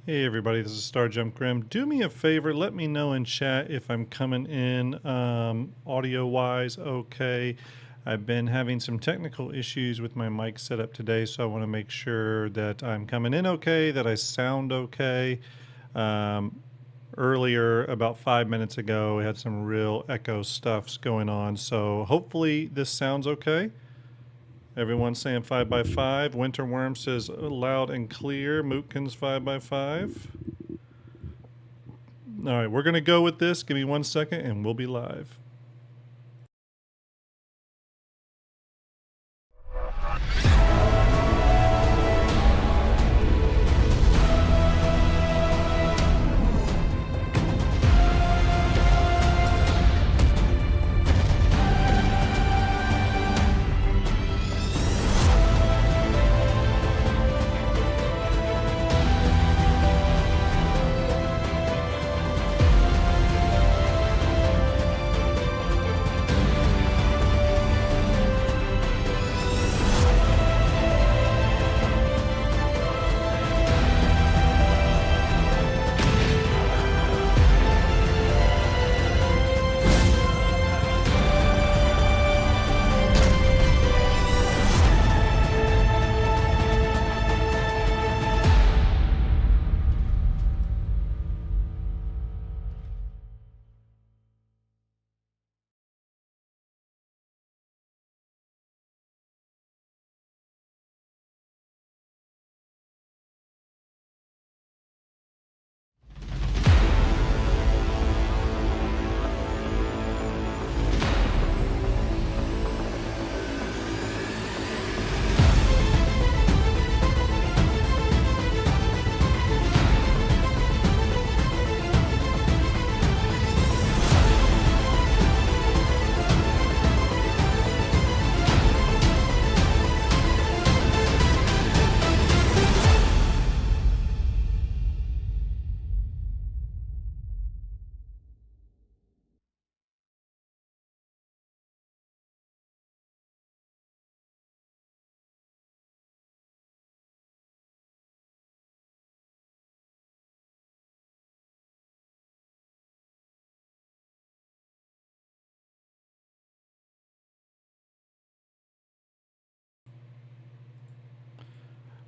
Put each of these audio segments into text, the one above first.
Hey everybody, this is STARJUMP Grim. Do me a favor, let me know in chat if I'm coming in audio-wise okay. I've been having some technical issues with my mic setup today, so I want to make sure that I'm coming in okay, that I sound okay. Earlier, about 5 minutes ago, we had some real echo stuffs going on, so hopefully this sounds okay. Everyone's saying 5x5. Winterworm says loud and clear. Mootkin's 5x5. All right, we're going to go with this. Give me 1 second and we'll be live.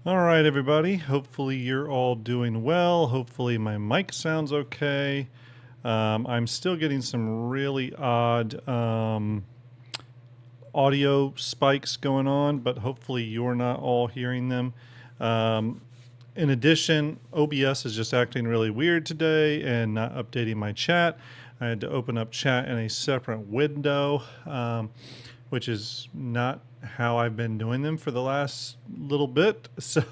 All right, everybody. Hopefully you're all doing well. Hopefully my mic sounds okay. I'm still getting some really odd audio spikes going on, but hopefully you're not all hearing them. In addition, OBS is just acting really weird today and not updating my chat. I had to open up chat in a separate window, which is not how I've been doing them for the last little bit. So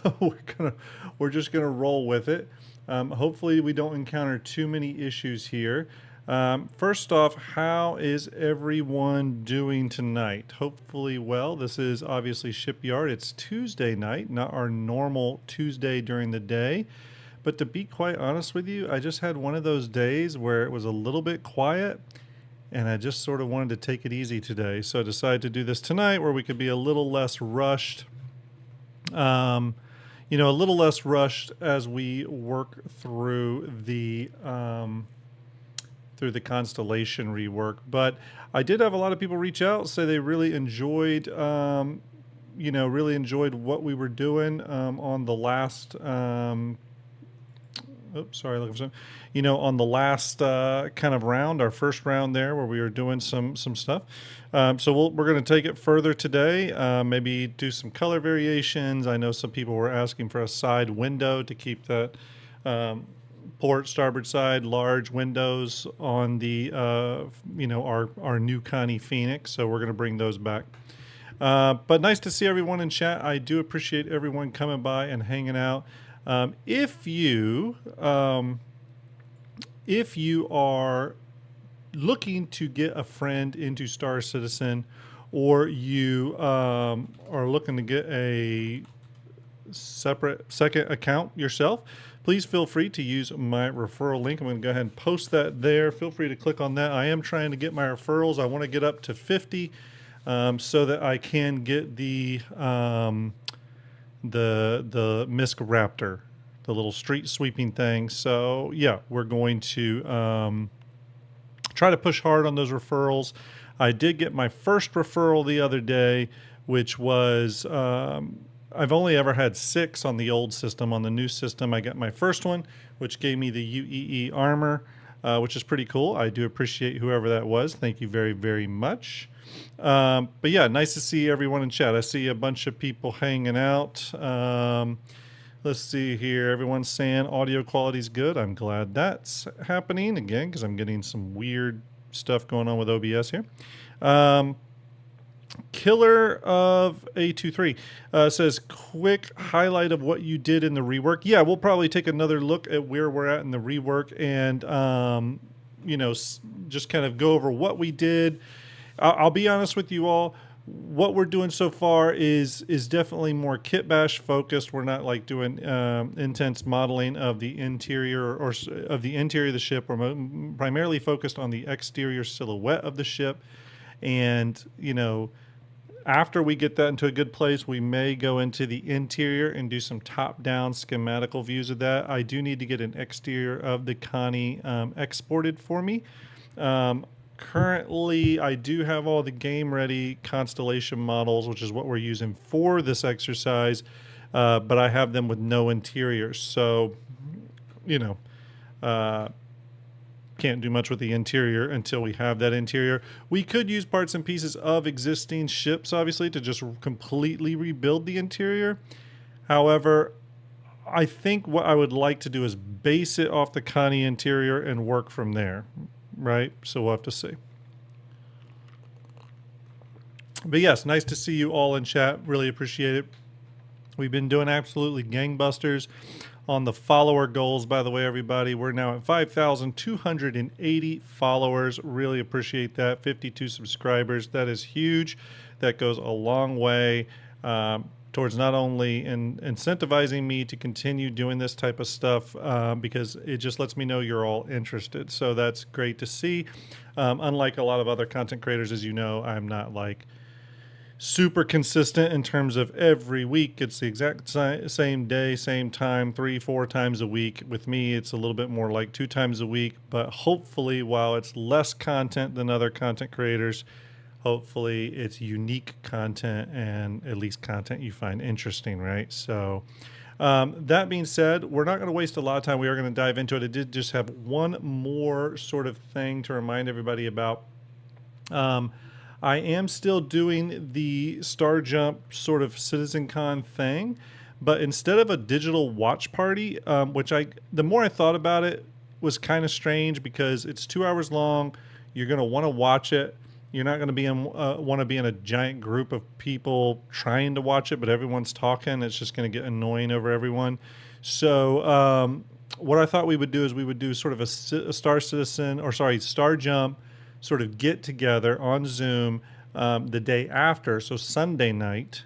we're just gonna roll with it. Hopefully we don't encounter too many issues here. First off, how is everyone doing tonight? Hopefully well. This is obviously Shipyard. It's Tuesday night, not our normal Tuesday during the day. But to be quite honest with you, I just had one of those days where it was a little bit quiet and I just sort of wanted to take it easy today. So I decided to do this tonight where we could be a little less rushed. A little less rushed as we work through the Constellation rework. But I did have a lot of people reach out, say they really enjoyed, really enjoyed what we were doing on the last. Oops, sorry, looking for some. On the last kind of round, our first round there, where we were doing some stuff. So we're going to take it further today. Maybe do some color variations. I know some people were asking for a side window to keep that. Port starboard side, large windows on the our new Connie Phoenix. So we're going to bring those back. But nice to see everyone in chat. I do appreciate everyone coming by and hanging out. If you are looking to get a friend into Star Citizen, or you are looking to get a separate second account yourself, please feel free to use my referral link. I'm going to go ahead and post that there. Feel free to click on that. I am trying to get my referrals. I want to get up to 50 so that I can get the MISC Raptor, the little street sweeping thing. So yeah, we're going to try to push hard on those referrals. I did get my first referral the other day, which was I've only ever had 6 on the old system. On the new system, I got my first one, which gave me the UEE armor, which is pretty cool. I do appreciate whoever that was. Thank you very, very much. But yeah, nice to see everyone in chat. I see a bunch of people hanging out. Let's see here. Everyone's saying audio quality is good. I'm glad that's happening again because I'm getting some weird stuff going on with OBS here. Killer of A23 says, quick highlight of what you did in the rework. Yeah, we'll probably take another look at where we're at in the rework and, you know, just kind of go over what we did. I'll be honest with you all. What we're doing so far is definitely more kit bash focused. We're not like doing intense modeling of the interior or of the interior of the ship. We're primarily focused on the exterior silhouette of the ship. And, you know, after we get that into a good place, we may go into the interior and do some top-down schematical views of that. I do need to get an exterior of the Connie exported for me. Currently, I do have all the game-ready Constellation models, which is what we're using for this exercise, but I have them with no interiors. So, you know, can't do much with the interior until we have that interior. We could use parts and pieces of existing ships, obviously, to just completely rebuild the interior. However, I think what I would like to do is base it off the Connie interior and work from there. Right? So we'll have to see. But yes, nice to see you all in chat. Really appreciate it. We've been doing absolutely gangbusters on the follower goals, by the way, everybody. We're now at 5,280 followers. Really appreciate that. 52 subscribers. That is huge. That goes a long way towards not only incentivizing me to continue doing this type of stuff because it just lets me know you're all interested. So that's great to see. Unlike a lot of other content creators, as you know, I'm not like super consistent in terms of every week. It's the exact same day, same time, 3-4 times a week. With me, it's a little bit more like 2 times a week. But hopefully, while it's less content than other content creators, hopefully it's unique content and at least content you find interesting, right? So that being said, we're not going to waste a lot of time. We are going to dive into it. I did just have one more sort of thing to remind everybody about. I am still doing the STARJUMP sort of CitizenCon thing, but instead of a digital watch party, which the more I thought about it was kind of strange because it's 2 hours long. You're going to want to watch it. You're not going to be want to be in a giant group of people trying to watch it, but everyone's talking. It's just going to get annoying over everyone. So what I thought we would do is we would do sort of a STARJUMP sort of get together on Zoom the day after, so Sunday night,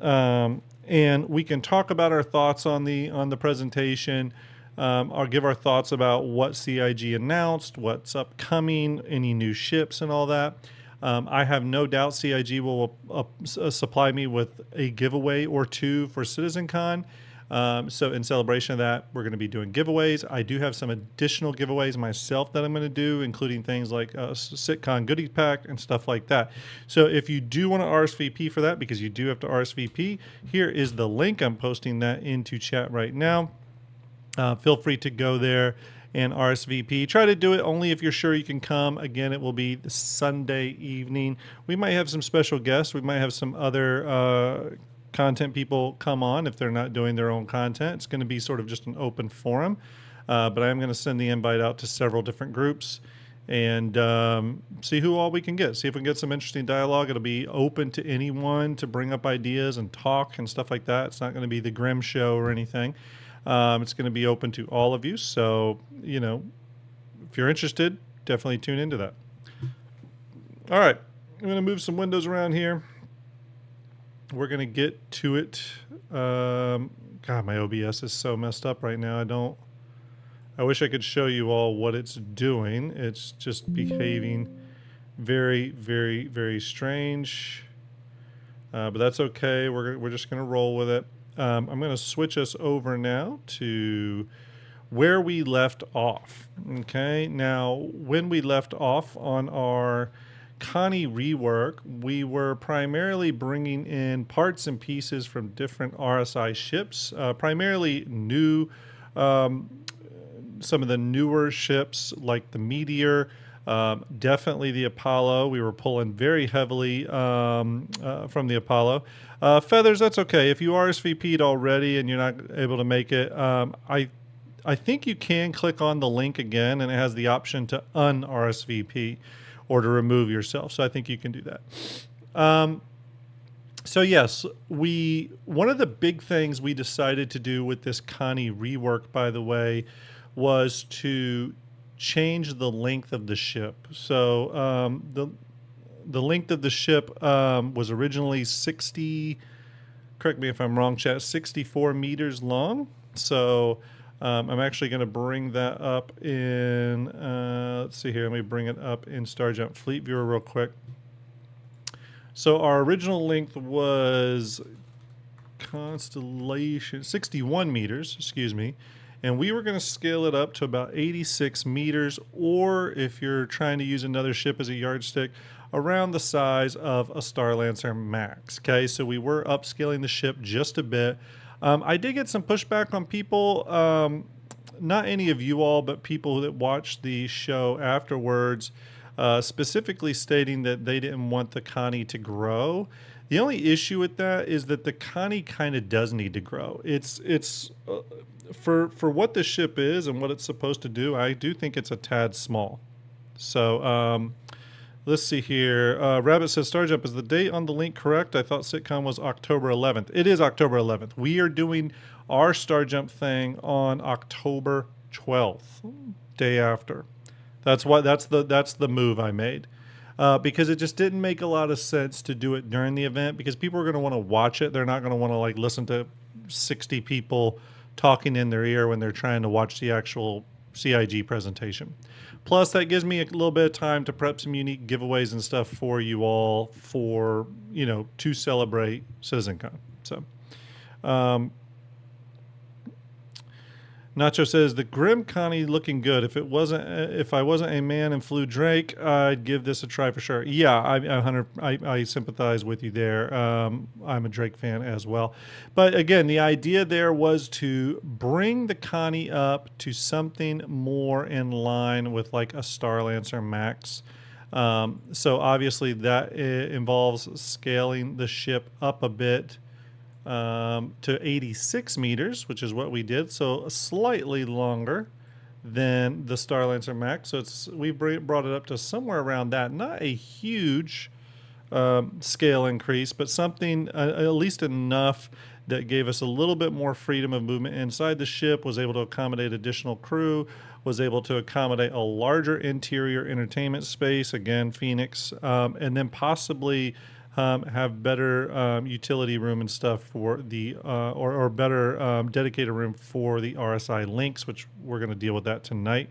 and we can talk about our thoughts on the presentation. I'll give our thoughts about what CIG announced, what's upcoming, any new ships and all that. I have no doubt CIG will supply me with a giveaway or 2 for CitizenCon. So in celebration of that, we're going to be doing giveaways. I do have some additional giveaways myself that I'm going to do, including things like a SitCon goodie pack and stuff like that. So if you do want to RSVP for that, because you do have to RSVP, here is the link. I'm posting that into chat right now. Feel free to go there and RSVP. Try to do it only if you're sure you can come. Again, it will be the Sunday evening. We might have some special guests. We might have some other content people come on if they're not doing their own content. It's going to be sort of just an open forum. But I am going to send the invite out to several different groups and see who all we can get. See if we can get some interesting dialogue. It'll be open to anyone to bring up ideas and talk and stuff like that. It's not going to be the Grimm show or anything. It's going to be open to all of you. So, you know, if you're interested, definitely tune into that. All right. I'm going to move some windows around here. We're going to get to it. God, my OBS is so messed up right now. I wish I could show you all what it's doing. It's just behaving very, very, very strange. But that's okay. We're just going to roll with it. I'm going to switch us over now to where we left off. Okay, now when we left off on our Connie rework, we were primarily bringing in parts and pieces from different RSI ships, primarily new, some of the newer ships like the Meteor, definitely the Apollo. We were pulling very heavily from the Apollo. Feathers, that's okay. If you RSVP'd already and you're not able to make it, I think you can click on the link again, and it has the option to un-RSVP or to remove yourself. So I think you can do that. So yes, one of the big things we decided to do with this Connie rework, by the way, was to change the length of the ship. So the length of the ship was originally 60, correct me if I'm wrong, chat, 64 meters long. So I'm actually going to bring that up in, let's see here, let me bring it up in STARJUMP Fleet Viewer real quick. So our original length was Constellation, 61 meters, excuse me, and we were going to scale it up to about 86 meters, or if you're trying to use another ship as a yardstick, around the size of a Starlancer Max. Okay, so we were upscaling the ship just a bit. I did get some pushback on people, not any of you all, but people that watched the show afterwards, specifically stating that they didn't want the Connie to grow. The only issue with that is that the Connie kind of does need to grow. It's for what the ship is and what it's supposed to do, I do think it's a tad small. So let's see here. Rabbit says, STARJUMP, is the date on the link correct? I thought sitcom was October 11th. It is October 11th. We are doing our STARJUMP thing on October 12th, day after. That's the move I made. Because it just didn't make a lot of sense to do it during the event, because people are going to want to watch it. They're not going to want to like listen to 60 people talking in their ear when they're trying to watch the actual CIG presentation. Plus, that gives me a little bit of time to prep some unique giveaways and stuff for you all for, you know, to celebrate CitizenCon. So, Nacho says, the Grim Connie looking good. If I wasn't a man and flew Drake, I'd give this a try for sure. Yeah, I sympathize with you there. I'm a Drake fan as well. But again, the idea there was to bring the Connie up to something more in line with like a Starlancer Max. So obviously that involves scaling the ship up a bit. To 86 meters, which is what we did, so slightly longer than the Starlancer Max. So we brought it up to somewhere around that. Not a huge scale increase, but something at least enough that gave us a little bit more freedom of movement inside the ship, was able to accommodate additional crew, was able to accommodate a larger interior entertainment space, again, Phoenix, and then possibly have better utility room and stuff for the or better dedicated room for the RSI links, which we're going to deal with that tonight.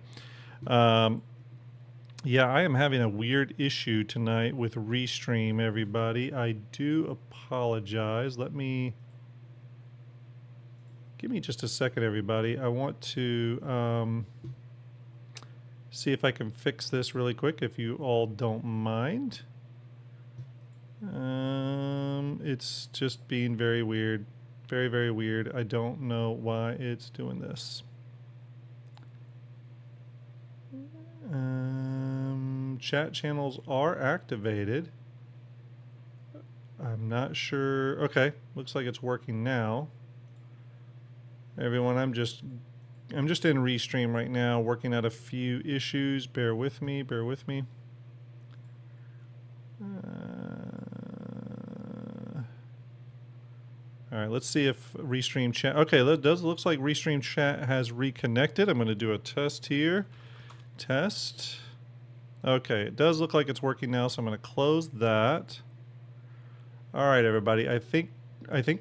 Yeah, I am having a weird issue tonight with Restream, everybody. I do apologize. Give me just a second, everybody. I want to see if I can fix this really quick, if you all don't mind. It's just being very weird. Very, very weird. I don't know why it's doing this. Chat channels are activated. I'm not sure. Okay, looks like it's working now. Everyone, I'm just in Restream right now, working out a few issues. Bear with me. Bear with me. All right, let's see if Restream chat. Okay, looks like Restream chat has reconnected. I'm going to do a test here. Test. Okay, it does look like it's working now, so I'm going to close that. All right, everybody. I think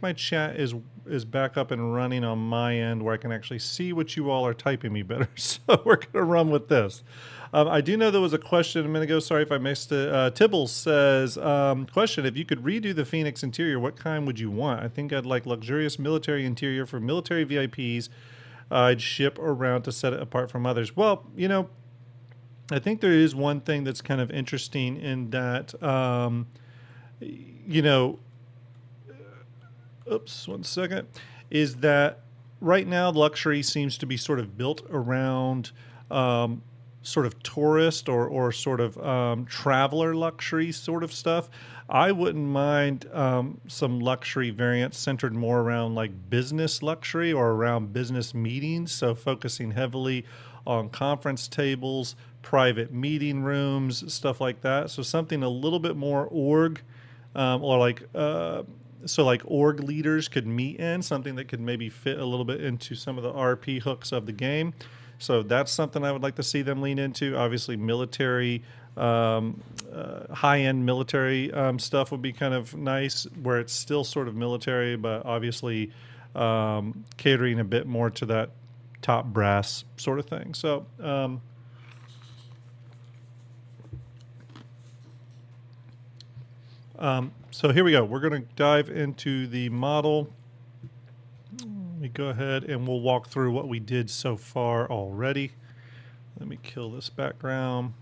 my chat is is back up and running on my end where I can actually see what you all are typing me better. So we're going to run with this. I do know there was a question a minute ago. Sorry if I missed it. Tibble says, question, if you could redo the Phoenix interior, what kind would you want? I think I'd like luxurious military interior for military VIPs. I'd ship around to set it apart from others. Well, you know, I think there is one thing that's kind of interesting in that, you know, oops, one second, is that right now luxury seems to be sort of built around sort of tourist or sort of traveler luxury sort of stuff. I wouldn't mind some luxury variants centered more around like business luxury or around business meetings. So focusing heavily on conference tables, private meeting rooms, stuff like that. So something a little bit more org or like so like org leaders could meet in, something that could maybe fit a little bit into some of the RP hooks of the game. So that's something I would like to see them lean into. Obviously military, high-end military stuff would be kind of nice, where it's still sort of military, but obviously catering a bit more to that top brass sort of thing. So so here we go. We're going to dive into the model. Let me go ahead and we'll walk through what we did so far already. Let me kill this background.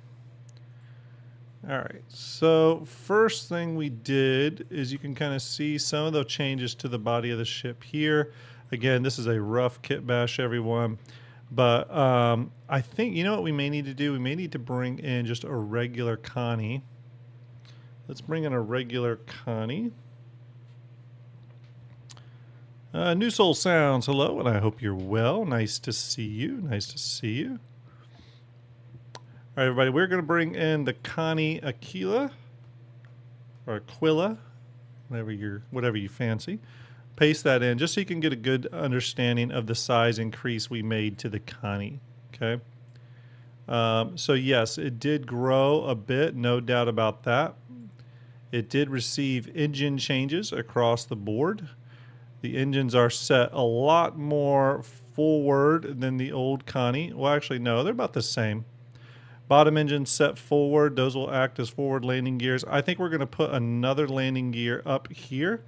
All right, so first thing we did is you can kind of see some of the changes to the body of the ship here. Again, this is a rough kit bash, everyone. But I think, you know what we may need to do? We may need to bring in just a regular Connie. Let's bring in a regular Connie. New Soul Sounds, hello, and I hope you're well. Nice to see you. Nice to see you. All right, everybody, we're going to bring in the Connie Aquila, or Aquila, whatever you fancy. Paste that in just so you can get a good understanding of the size increase we made to the Connie. Okay. So yes, it did grow a bit, no doubt about that. It did receive engine changes across the board. The engines are set a lot more forward than the old Connie. Well, actually, no, they're about the same. Bottom engine set forward. Those will act as forward landing gears. I think we're going to put another landing gear up here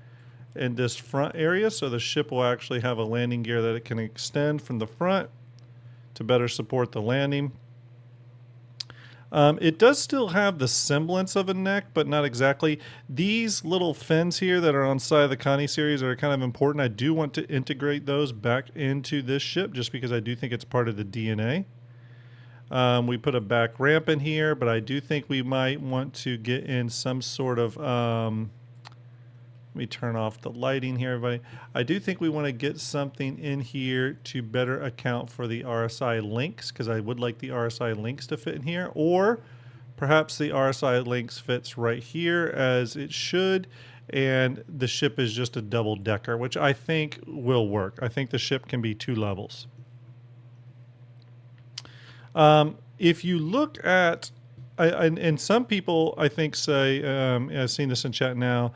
in this front area, so the ship will actually have a landing gear that it can extend from the front to better support the landing. It does still have the semblance of a neck, but not exactly. These little fins here that are on the side of the Connie series are kind of important. I do want to integrate those back into this ship just because I do think it's part of the DNA. We put a back ramp in here, but I do think we might want to get in some sort of... let me turn off the lighting here, everybody. I do think we want to get something in here to better account for the RSI links, because I would like the RSI links to fit in here, or perhaps the RSI links fits right here as it should, and the ship is just a double decker, which I think will work. I think the ship can be 2 levels. If you look at, and some people I think say, I've seen this in chat now,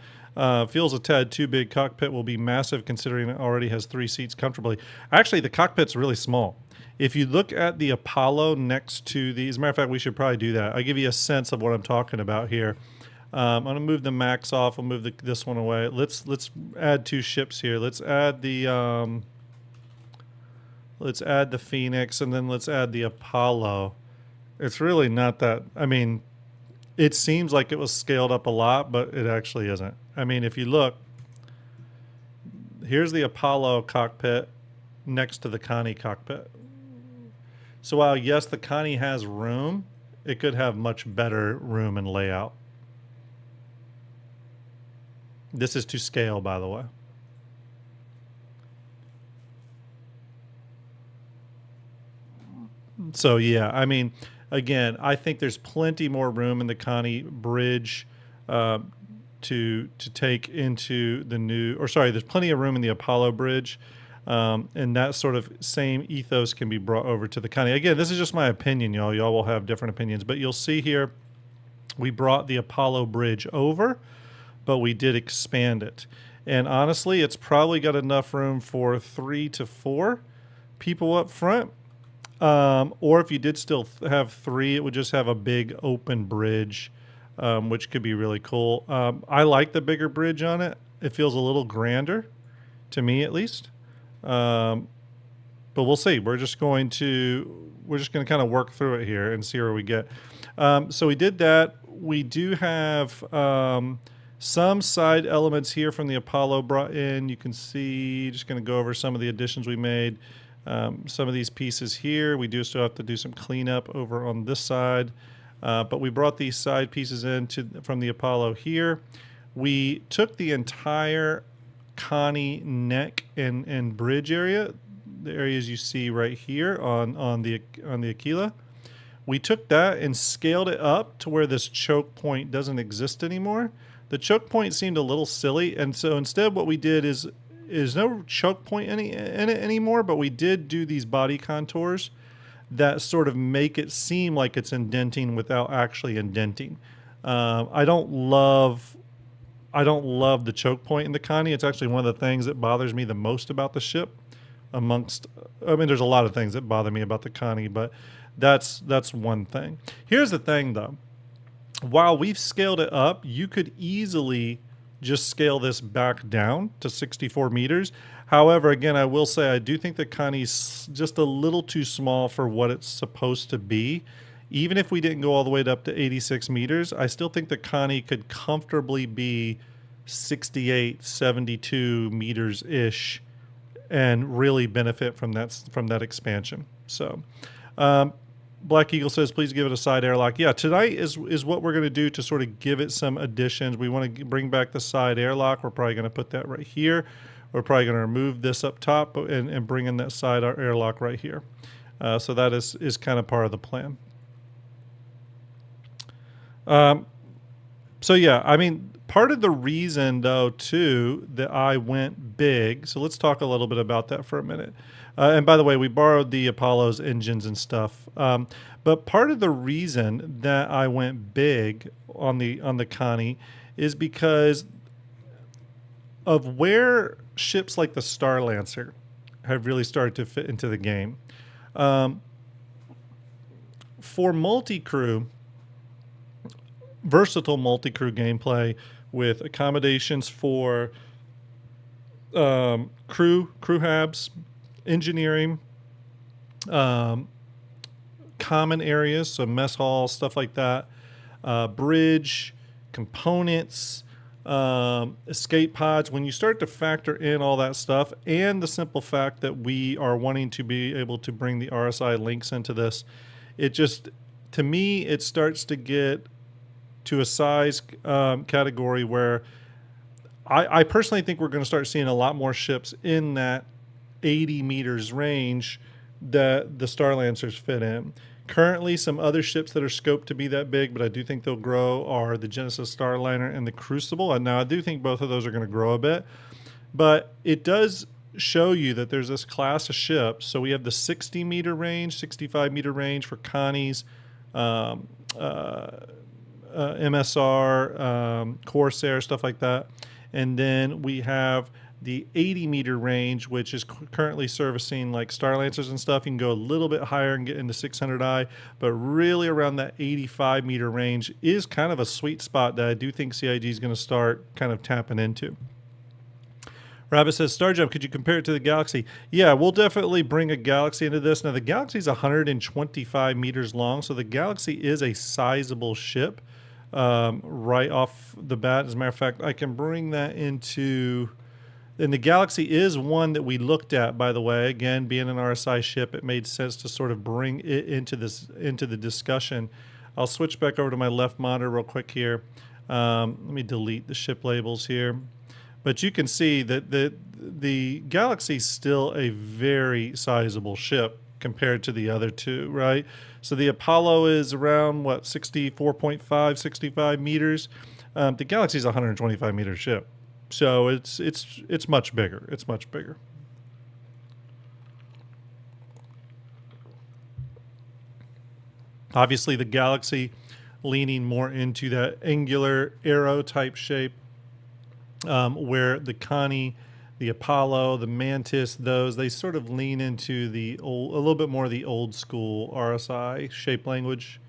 feels a tad too big. Cockpit will be massive considering it already has 3 seats comfortably. Actually, the cockpit's really small. If you look at the Apollo next to the, as a matter of fact, we should probably do that. I'll give you a sense of what I'm talking about here. I'm going to move the Max off. I'll move this one away. Let's add 2 ships here. Let's add the Phoenix, and then let's add the Apollo. It's really not that, I mean, it seems like it was scaled up a lot, but it actually isn't. I mean, if you look, here's the Apollo cockpit next to the Connie cockpit. So while, yes, the Connie has room, it could have much better room and layout. This is to scale, by the way. So, yeah, I mean, again, I think there's plenty more room in the Connie bridge to take into the new, or sorry, there's plenty of room in the Apollo bridge, and that sort of same ethos can be brought over to the Connie. Again, this is just my opinion, y'all. Y'all will have different opinions, but you'll see here we brought the Apollo bridge over, but we did expand it. And honestly, it's probably got enough room for 3 to 4 people up front. Or if you did still have 3, it would just have a big open bridge, which could be really cool. I like the bigger bridge on it. It feels a little grander, to me at least. But we'll see. We're just going to kind of work through it here and see where we get. So we did that. We do have some side elements here from the Apollo brought in. You can see, just going to go over some of the additions we made. Some of these pieces here, we do still have to do some cleanup over on this side. But we brought these side pieces in from the Apollo here. We took the entire Connie neck and bridge area, the areas you see right here on the Aquila. We took that and scaled it up to where this choke point doesn't exist anymore. The choke point seemed a little silly, and so instead what we did is no choke point in it anymore, but we did do these body contours that sort of make it seem like it's indenting without actually indenting. I don't love the choke point in the Connie. It's actually one of the things that bothers me the most about the ship. There's a lot of things that bother me about the Connie, but that's one thing. Here's the thing, though. While we've scaled it up, you could easily just scale this back down to 64 meters. However, again, I will say I do think the Connie's just a little too small for what it's supposed to be. Even if we didn't go all the way up to 86 meters, I still think the Connie could comfortably be 68, 72 meters-ish and really benefit from that expansion. So Black Eagle says, please give it a side airlock. Yeah, tonight is what we're going to do to sort of give it some additions. We want to bring back the side airlock. We're probably going to put that right here. We're probably going to remove this up top and bring in that side airlock right here. So that is kind of part of the plan. So yeah, I mean, part of the reason though too that I went big, so let's talk a little bit about that for a minute. And by the way, we borrowed the Apollo's engines and stuff. But part of the reason that I went big on the Connie is because of where ships like the Star Lancer have really started to fit into the game. For multi-crew, versatile multi-crew gameplay with accommodations for crew habs, engineering, common areas, so mess halls, stuff like that, bridge, components, escape pods. When you start to factor in all that stuff and the simple fact that we are wanting to be able to bring the RSI links into this, it just, to me, it starts to get to a size category where I personally think we're going to start seeing a lot more ships in that 80 meters range that the Star Lancers fit in. Currently, some other ships that are scoped to be that big, but I do think they'll grow, are the Genesis Starliner and the Crucible. And now I do think both of those are going to grow a bit. But it does show you that there's this class of ships. So we have the 60 meter range, 65 meter range for Connies, MSR, Corsair, stuff like that. And then we have the 80 meter range, which is currently servicing like Star Lancers and stuff. You can go a little bit higher and get into 600i, but really around that 85 meter range is kind of a sweet spot that I do think CIG is going to start kind of tapping into. Rabbit says, STARJUMP, could you compare it to the Galaxy? Yeah, we'll definitely bring a Galaxy into this. Now, the Galaxy is 125 meters long, so the Galaxy is a sizable ship right off the bat. As a matter of fact, I can bring that into... And the Galaxy is one that we looked at, by the way. Again, being an RSI ship, it made sense to sort of bring it into the discussion. I'll switch back over to my left monitor real quick here. Let me delete the ship labels here. But you can see that the Galaxy is still a very sizable ship compared to the other two, right? So the Apollo is around, what, 64.5, 65 meters. The Galaxy is a 125 meter ship. So it's much bigger. It's much bigger. Obviously, the Galaxy leaning more into that angular arrow type shape. where the Connie, the Apollo, the Mantis, those, they sort of lean into the old, a little bit more of the old school RSI shape language.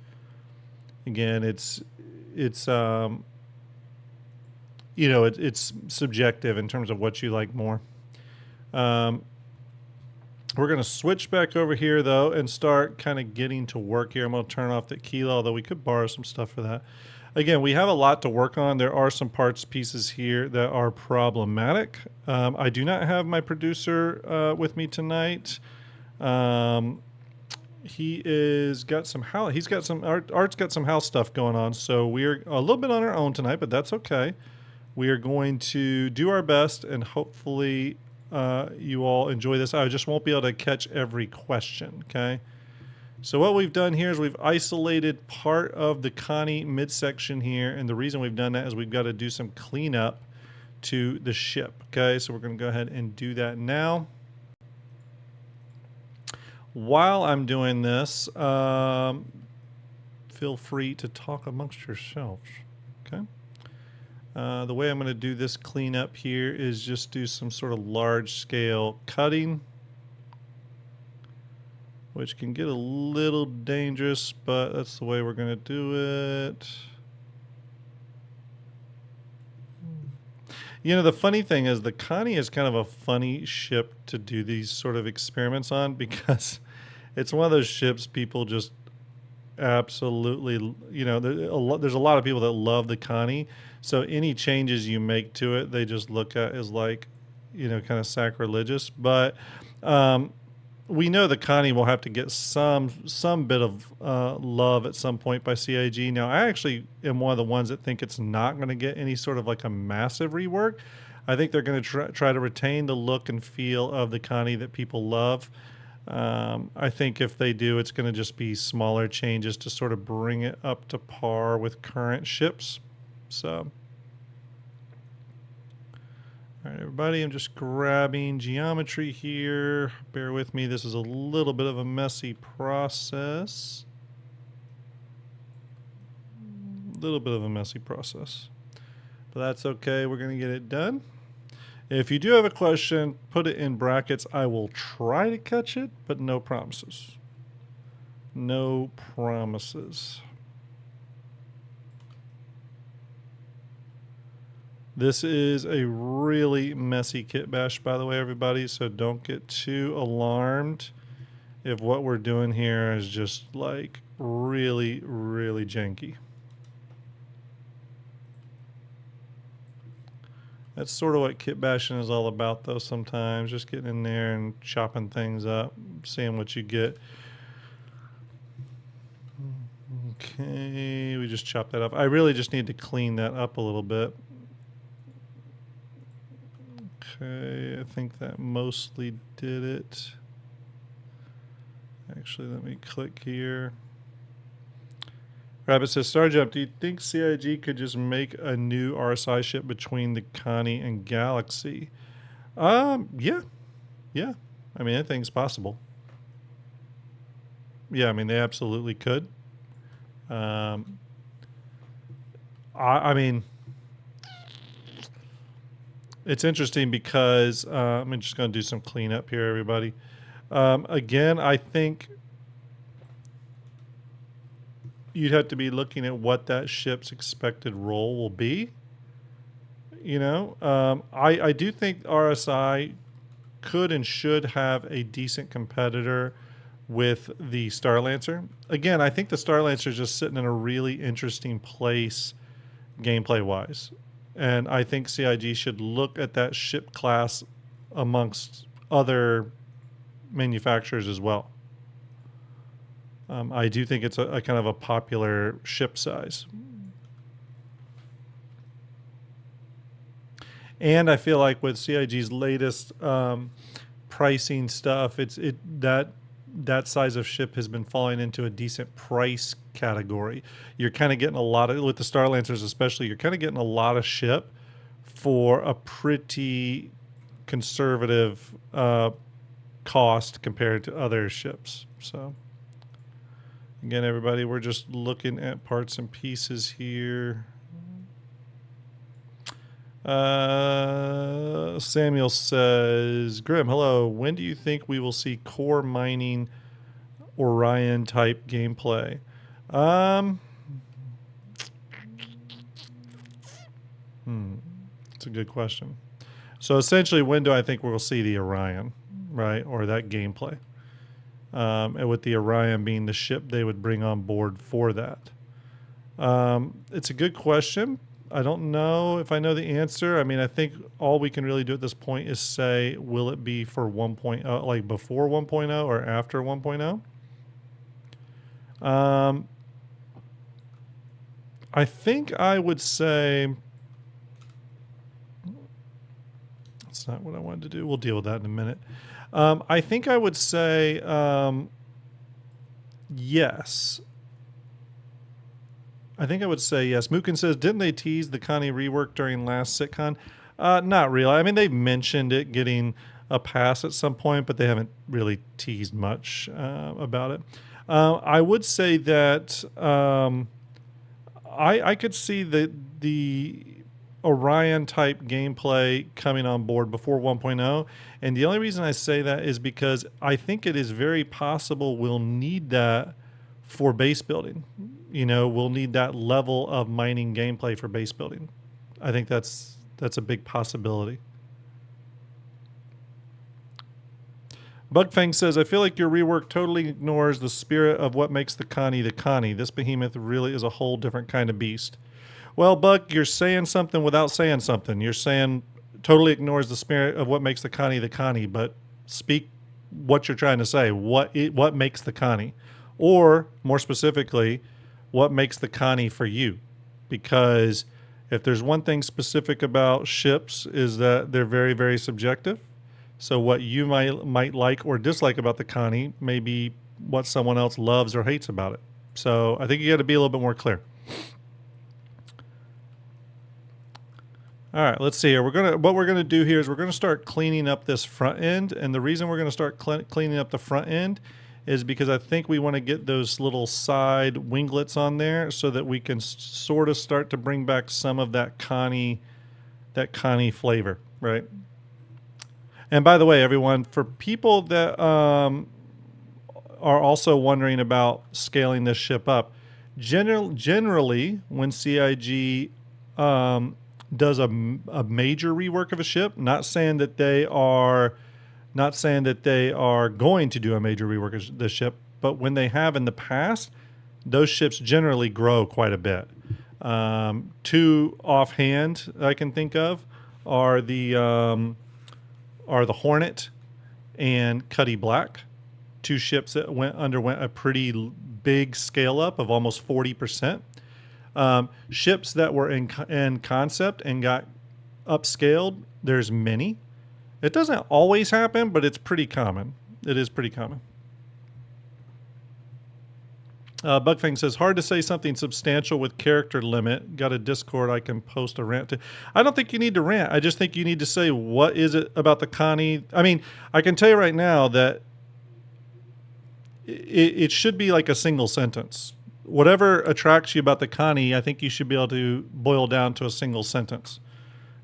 Again, it's you know, it's subjective in terms of what you like more. We're going to switch back over here, though, and start kind of getting to work here. I'm going to turn off the key, although we could borrow some stuff for that. Again, we have a lot to work on. There are some parts pieces here that are problematic. I do not have my producer with me tonight. He is got some house. He's got some Art's got some house stuff going on, so we're a little bit on our own tonight, but that's okay. We are going to do our best, and hopefully you all enjoy this. I just won't be able to catch every question, okay? So what we've done here is we've isolated part of the Connie midsection here, and the reason we've done that is we've got to do some cleanup to the ship, okay? So we're going to go ahead and do that now. While I'm doing this, feel free to talk amongst yourselves, okay? The way I'm going to do this cleanup here is just do some sort of large-scale cutting, which can get a little dangerous, but that's the way we're going to do it. You know, the funny thing is the Connie is kind of a funny ship to do these sort of experiments on, because it's one of those ships people just absolutely, you know, there's a lot of people that love the Connie. So any changes you make to it, they just look at as like, you know, kind of sacrilegious. But we know the Connie will have to get some bit of love at some point by CIG. Now, I actually am one of the ones that think it's not going to get any sort of like a massive rework. I think they're going to try to retain the look and feel of the Connie that people love. I think if they do, it's going to just be smaller changes to sort of bring it up to par with current ships. So, all right, everybody, I'm just grabbing geometry here. Bear with me. This is a little bit of a messy process. But that's okay. We're going to get it done. If you do have a question, put it in brackets. I will try to catch it, but no promises. No promises. This is a really messy kit bash, by the way, everybody, so don't get too alarmed if what we're doing here is just like really, really janky. That's sort of what kit bashing is all about, though, sometimes. Just getting in there and chopping things up, seeing what you get. Okay, we just chopped that up. I really just need to clean that up a little bit. Okay, I think that mostly did it. Actually, let me click here. Rabbit says, STARJUMP, do you think CIG could just make a new RSI ship between the Connie and Galaxy? Yeah. I mean, I think it's possible. Yeah, I mean, they absolutely could. I mean, it's interesting because I'm just going to do some cleanup here, everybody. Again, I think you'd have to be looking at what that ship's expected role will be. You know, I do think RSI could and should have a decent competitor with the Starlancer. Again, I think the Starlancer is just sitting in a really interesting place gameplay-wise. And I think CIG should look at that ship class amongst other manufacturers as well. I do think it's a kind of a popular ship size. And I feel like with CIG's latest pricing stuff, that size of ship has been falling into a decent price category. You're kind of getting a lot of, with the Starlancers especially, you're kind of getting a lot of ship for a pretty conservative cost compared to other ships. So again, everybody, we're just looking at parts and pieces here. Samuel says, Grim, hello. When do you think we will see core mining Orion type gameplay? It's a good question. So essentially, when do I think we'll see the Orion, right? Or that gameplay? And with the Orion being the ship they would bring on board for that. It's a good question. I don't know if I know the answer. I mean, I think all we can really do at this point is say, will it be for 1.0, like before 1.0 or after 1.0? I think I would say, that's not what I wanted to do. We'll deal with that in a minute. I think I would say yes. I think I would say yes. Mookin says, didn't they tease the Connie rework during last SitCon? Not really. I mean, they've mentioned it getting a pass at some point, but they haven't really teased much about it. I would say that I could see the Orion type gameplay coming on board before 1.0. And the only reason I say that is because I think it is very possible we'll need that for base building. You know, we'll need that level of mining gameplay for base building. I think that's a big possibility. Bugfang says, I feel like your rework totally ignores the spirit of what makes the Connie the Connie. This behemoth really is a whole different kind of beast. Well, Buck, you're saying something without saying something. You're saying totally ignores the spirit of what makes the Connie, but speak what you're trying to say. What makes the Connie? Or, more specifically, what makes the Connie for you? Because if there's one thing specific about ships is that they're very, very subjective. So what you might like or dislike about the Connie may be what someone else loves or hates about it. So I think you got to be a little bit more clear. All right, let's see here. What we're gonna do here is we're gonna start cleaning up this front end, and the reason we're gonna start cleaning up the front end is because I think we want to get those little side winglets on there so that we can sort of start to bring back some of that Connie flavor, right? And by the way, everyone, for people that are also wondering about scaling this ship up, generally when CIG does a major rework of a ship, not saying that they are going to do a major rework of the ship, but when they have in the past, those ships generally grow quite a bit. Two offhand I can think of are the Hornet and Cuddy Black, two ships that underwent a pretty big scale up of almost 40%. Ships that were in concept and got upscaled, there's many. It doesn't always happen, but it's pretty common. It is pretty common. Bugfang says, hard to say something substantial with character limit. Got a Discord I can post a rant to. I don't think you need to rant. I just think you need to say, what is it about the Connie? I mean, I can tell you right now that it should be like a single sentence. Whatever attracts you about the Connie, I think you should be able to boil down to a single sentence.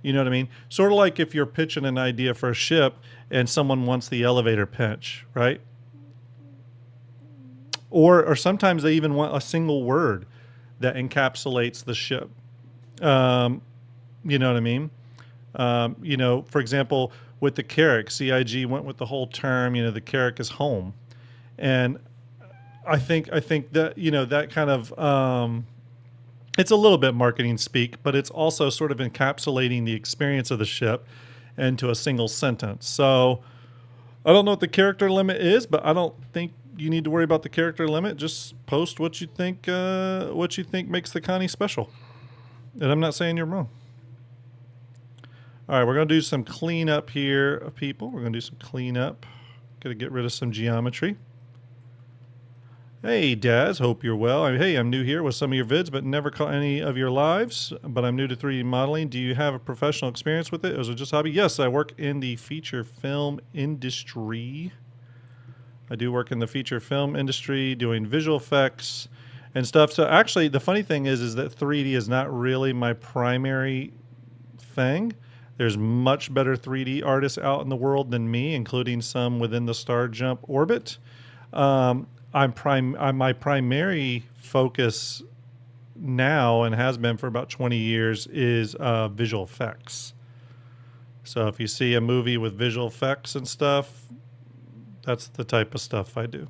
You know what I mean? Sort of like if you're pitching an idea for a ship and someone wants the elevator pitch, right? Or sometimes they even want a single word that encapsulates the ship. You know what I mean? You know, for example, with the Carrack, CIG went with the whole term, you know, the Carrack is home. And I think that, you know, that kind of, it's a little bit marketing speak, but it's also sort of encapsulating the experience of the ship into a single sentence. So I don't know what the character limit is, but I don't think you need to worry about the character limit. Just post what you think makes the Connie special. And I'm not saying you're wrong. All right, we're going to do some cleanup here of people. We're going to do some cleanup. Got to get rid of some geometry. Hey, Daz, hope you're well. Hey, I'm new here with some of your vids, but never caught any of your lives. But I'm new to 3D modeling. Do you have a professional experience with it? Or is it just a hobby? Yes, I work in the feature film industry. I do work in the feature film industry doing visual effects and stuff. So actually, the funny thing is that 3D is not really my primary thing. There's much better 3D artists out in the world than me, including some within the STARJUMP orbit. My primary focus now, and has been for about 20 years, is visual effects. So if you see a movie with visual effects and stuff, that's the type of stuff I do.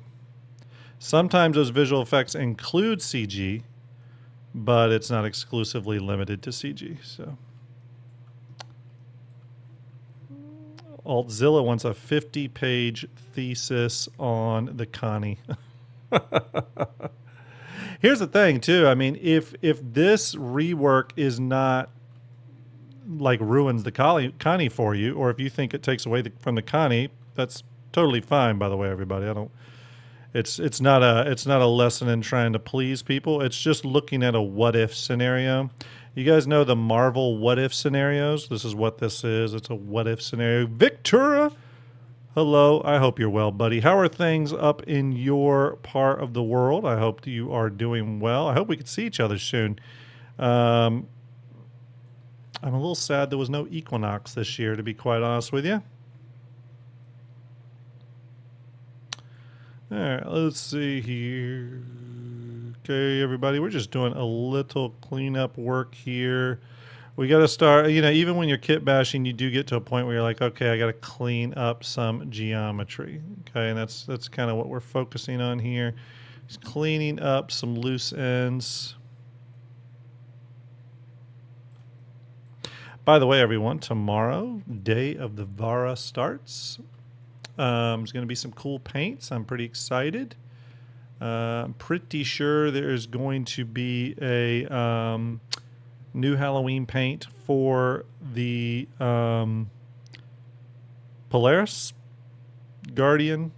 Sometimes those visual effects include CG, but it's not exclusively limited to CG. So Altzilla wants a 50-page thesis on the Connie. Here's the thing, too. I mean, if this rework is not like ruins the Connie for you, or if you think it takes away from the Connie, that's totally fine. By the way, everybody, It's not a lesson in trying to please people. It's just looking at a what if scenario. You guys know the Marvel what if scenarios? This is what this is. It's a what if scenario. Victura, hello. I hope you're well, buddy. How are things up in your part of the world? I hope you are doing well. I hope we can see each other soon. I'm a little sad there was no equinox this year, to be quite honest with you. All right, let's see here. Okay, everybody, we're just doing a little cleanup work here. We got to start, even when you're kit bashing, you do get to a point where you're like, okay, I got to clean up some geometry. Okay, and that's kind of what we're focusing on here. Just cleaning up some loose ends. By the way, everyone, tomorrow, Day of the Vara starts. There's going to be some cool paints. I'm pretty excited. I'm pretty sure there's going to be a new Halloween paint for the Polaris, Guardian,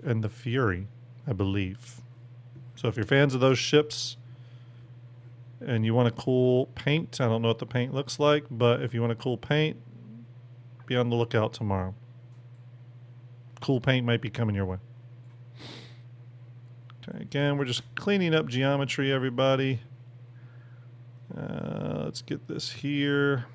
and the Fury, I believe. So if you're fans of those ships and you want a cool paint, I don't know what the paint looks like, but if you want a cool paint, be on the lookout tomorrow. Cool paint might be coming your way. Okay, again, we're just cleaning up geometry, everybody. Let's get this here.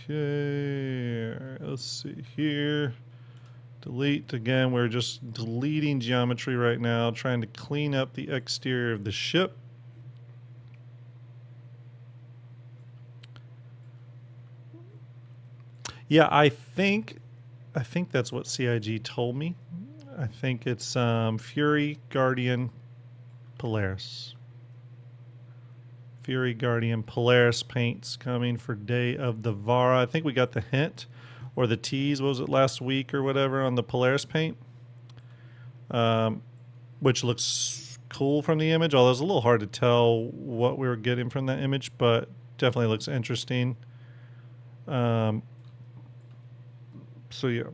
Okay, all right, let's see here. Delete. Again, we're just deleting geometry right now, trying to clean up the exterior of the ship. Yeah, I think that's what CIG told me. I think it's Fury, Guardian, Polaris. Fury, Guardian, Polaris paints coming for Day of the Vara. I think we got the hint or the tease, what was it, last week or whatever, on the Polaris paint, which looks cool from the image, although it's a little hard to tell what we were getting from that image, but definitely looks interesting. So yeah.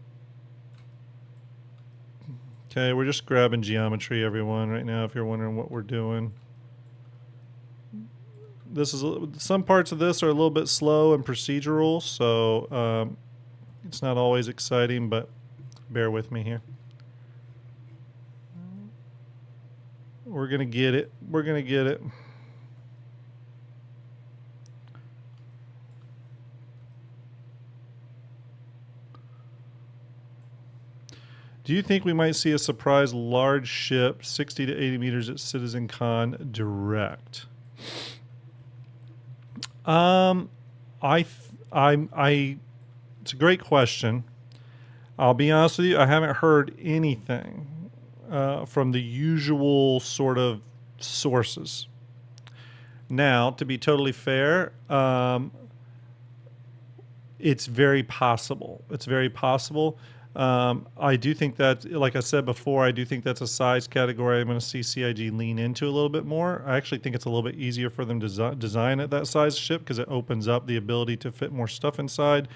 Okay, we're just grabbing geometry, everyone, right now, if you're wondering what we're doing. Some parts of this are a little bit slow and procedural, so it's not always exciting, but bear with me here. We're gonna get it. We're gonna get it. Do you think we might see a surprise large ship 60 to 80 meters at Citizen Con direct? It's a great question. I'll be honest with you, I haven't heard anything from the usual sort of sources. Now, to be totally fair, it's very possible. It's very possible. I do think that, like I said before, I do think that's a size category I'm going to see CIG lean into a little bit more. I actually think it's a little bit easier for them to design at that size ship because it opens up the ability to fit more stuff inside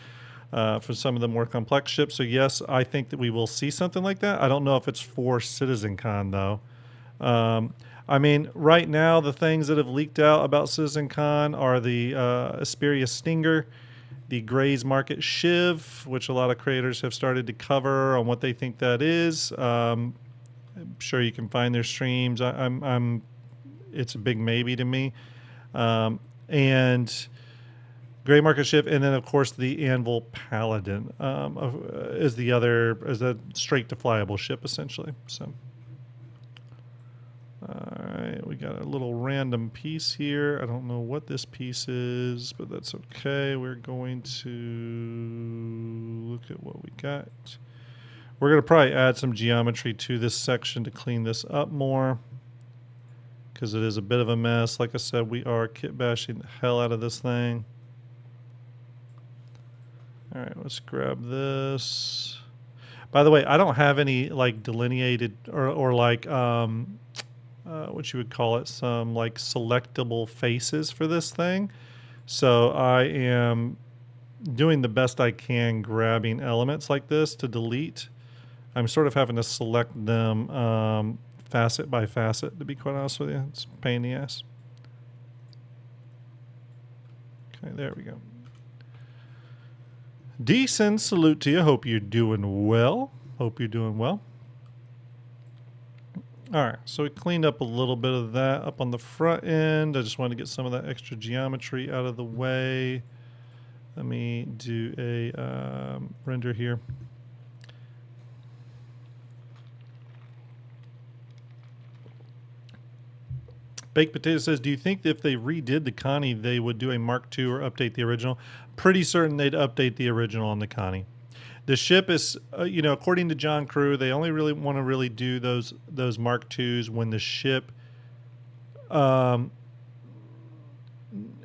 for some of the more complex ships. So yes, I think that we will see something like that. I don't know if it's for CitizenCon though. I mean, right now the things that have leaked out about CitizenCon are the Asperia Stinger, the Gray's Market Shiv, which a lot of creators have started to cover on what they think that is. I'm sure you can find their streams. It's a big maybe to me. And gray market ship, and then of course the Anvil Paladin is the other, is a straight to flyable ship essentially. So, all right, we got a little random piece here. I don't know what this piece is, but that's okay. We're going to look at what we got. We're going to probably add some geometry to this section to clean this up more, because it is a bit of a mess. Like I said, we are kit bashing the hell out of this thing. All right, let's grab this. By the way, I don't have any like delineated or like what you would call it, some like selectable faces for this thing. So I am doing the best I can grabbing elements like this to delete. I'm sort of having to select them facet by facet, to be quite honest with you. It's a pain in the ass. Okay, there we go. Decent salute to you. Hope you're doing well. Hope you're doing well. All right, so we cleaned up a little bit of that up on the front end. I just wanted to get some of that extra geometry out of the way. Let me do a render here. Baked Potato says, do you think that if they redid the Connie, they would do a Mark II or update the original? Pretty certain they'd update the original on the Connie. The ship is, you know, according to John Crew, they only really want to really do those Mark IIs when the ship, when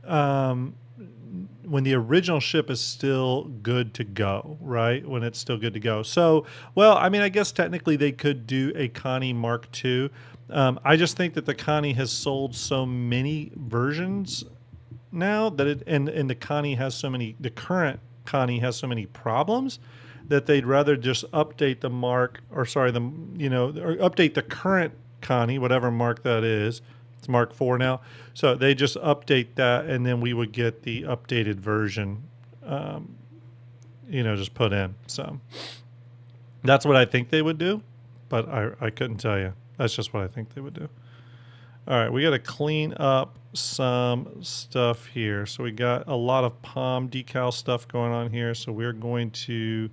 the original ship is still good to go, right? When it's still good to go. So, well, I mean, I guess technically they could do a Connie Mark II. I just think that the Connie has sold so many versions now that it, and the Connie has so many, the current Connie has so many problems that they'd rather just update the mark, or sorry, the, you know, or update the current Connie, whatever mark that is. It's Mark IV now. So they just update that, and then we would get the updated version, you know, just put in. So that's what I think they would do, but I couldn't tell you. That's just what I think they would do. All right, we got to clean up some stuff here. So we got a lot of palm decal stuff going on here. So we're going to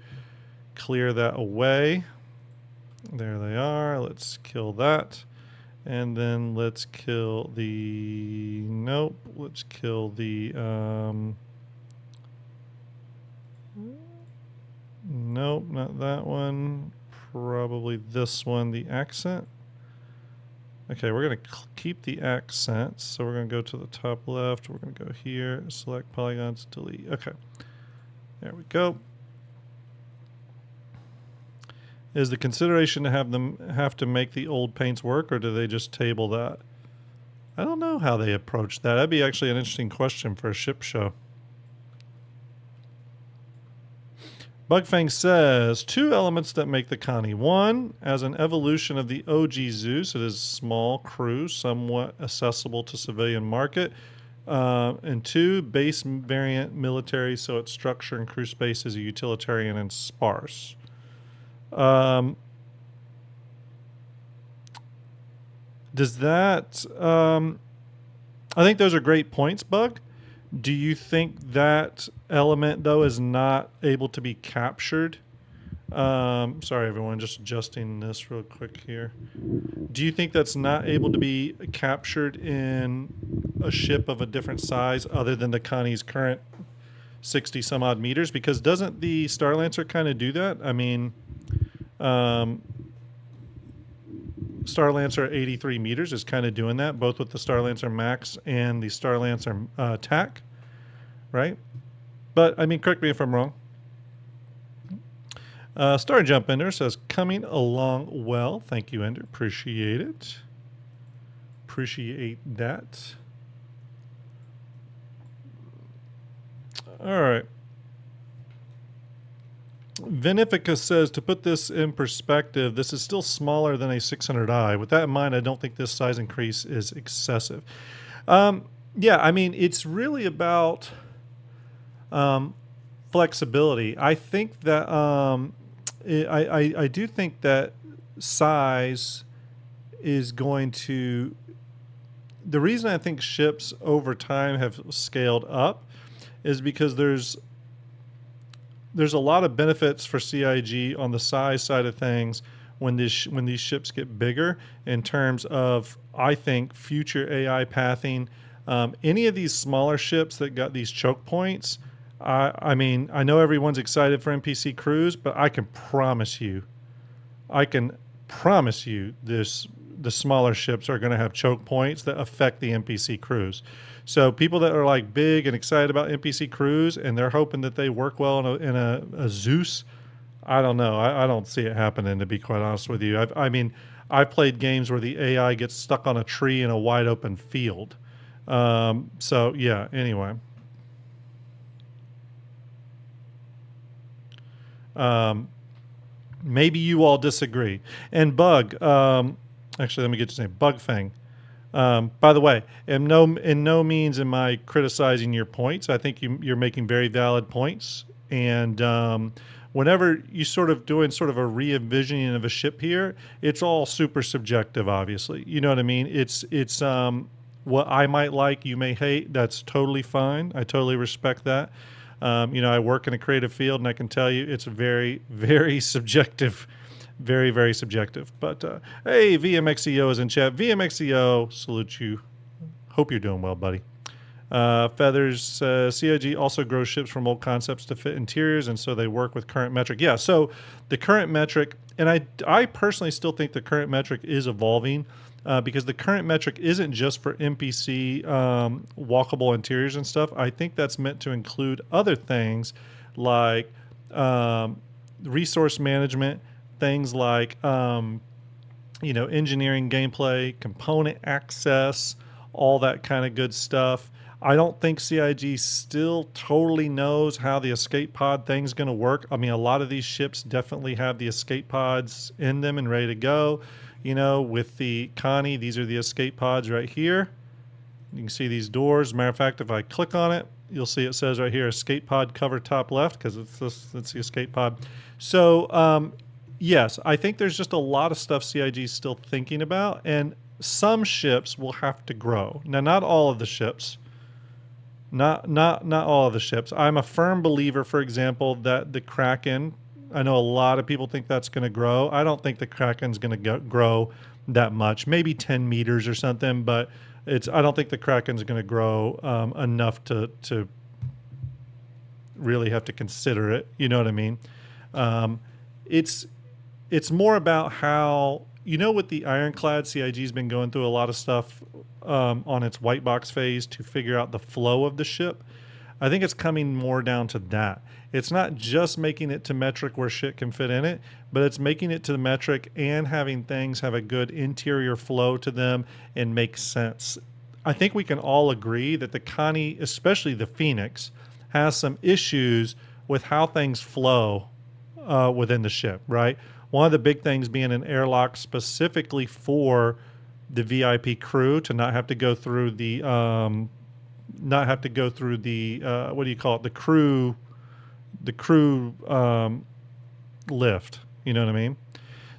clear that away. There they are. Let's kill that. And then let's kill the, nope, let's kill the, nope, not that one. Probably this one, the accent. Okay, we're going to keep the accents. So we're going to go to the top left. We're going to go here, select polygons, delete. Okay, there we go. Is the consideration to have them have to make the old paints work, or do they just table that? I don't know how they approach that. That'd be actually an interesting question for a ship show. Bugfang says, 2 elements that make the Connie. 1, as an evolution of the OG Zeus, it is small crew, somewhat accessible to civilian market. And 2, base variant military, so its structure and crew space is a utilitarian and sparse. Does that, I think those are great points, Bug. Do you think that element, though, is not able to be captured? Sorry, everyone, just adjusting this real quick here. Do you think that's not able to be captured in a ship of a different size other than the Connie's current 60 some odd meters? Because doesn't the Starlancer kind of do that? I mean, Starlancer at 83 meters is kind of doing that, both with the Starlancer Max and the Starlancer TAC, right? But, I mean, correct me if I'm wrong. STARJUMP Ender says, coming along well. Thank you, Ender. Appreciate it. Appreciate that. All right. Vinifica says, to put this in perspective, this is still smaller than a 600i. With that in mind, I don't think this size increase is excessive. Yeah, I mean, it's really about flexibility. I think that I do think that size is going to, the reason I think ships over time have scaled up is because there's a lot of benefits for CIG on the size side of things when these ships get bigger in terms of, I think, future AI pathing. Any of these smaller ships that got these choke points, I mean, I know everyone's excited for NPC crews, but I can promise you the smaller ships are going to have choke points that affect the NPC crews. So people that are like big and excited about NPC crews and they're hoping that they work well in a Zeus, I don't know. I don't see it happening, to be quite honest with you. I've played games where the AI gets stuck on a tree in a wide open field. So yeah, anyway. Maybe you all disagree. And Bug, actually, let me get to say Bug Fang. By the way, in no means am I criticizing your points. I think you're making very valid points. And whenever you sort of doing sort of a re-envisioning of a ship here, it's all super subjective, obviously. You know what I mean? It's what I might like, you may hate. That's totally fine. I totally respect that. I work in a creative field, and I can tell you it's very, very subjective. Very, very subjective. But hey, VMXEO is in chat. VMXEO, salute you. Hope you're doing well, buddy. Feathers, CIG also grows ships from old concepts to fit interiors, and so they work with current metric. Yeah, so the current metric, and I personally still think the current metric is evolving because the current metric isn't just for NPC walkable interiors and stuff. I think that's meant to include other things like resource management, things like engineering, gameplay, component access, all that kind of good stuff. I don't think CIG still totally knows how the escape pod thing's going to work. I mean, a lot of these ships definitely have the escape pods in them and ready to go. With the Connie, these are the escape pods right here. You can see these doors. Matter of fact, if I click on it, you'll see it says right here, escape pod cover top left, because it's the escape pod. So, yes, I think there's just a lot of stuff CIG is still thinking about, and some ships will have to grow. Now, not all of the ships. Not all of the ships. I'm a firm believer, for example, that the Kraken, I know a lot of people think that's going to grow. I don't think the Kraken's going to grow that much, maybe 10 meters or something, but I don't think the Kraken's going to grow enough to really have to consider it. You know what I mean? It's more about how, with the Ironclad, CIG's been going through a lot of stuff on its white box phase to figure out the flow of the ship. I think it's coming more down to that. It's not just making it to metric where shit can fit in it, but it's making it to the metric and having things have a good interior flow to them and make sense. I think we can all agree that the Connie, especially the Phoenix, has some issues with how things flow within the ship, right? One of the big things being an airlock specifically for the VIP crew to not have to go through the what do you call it? The crew lift. You know what I mean?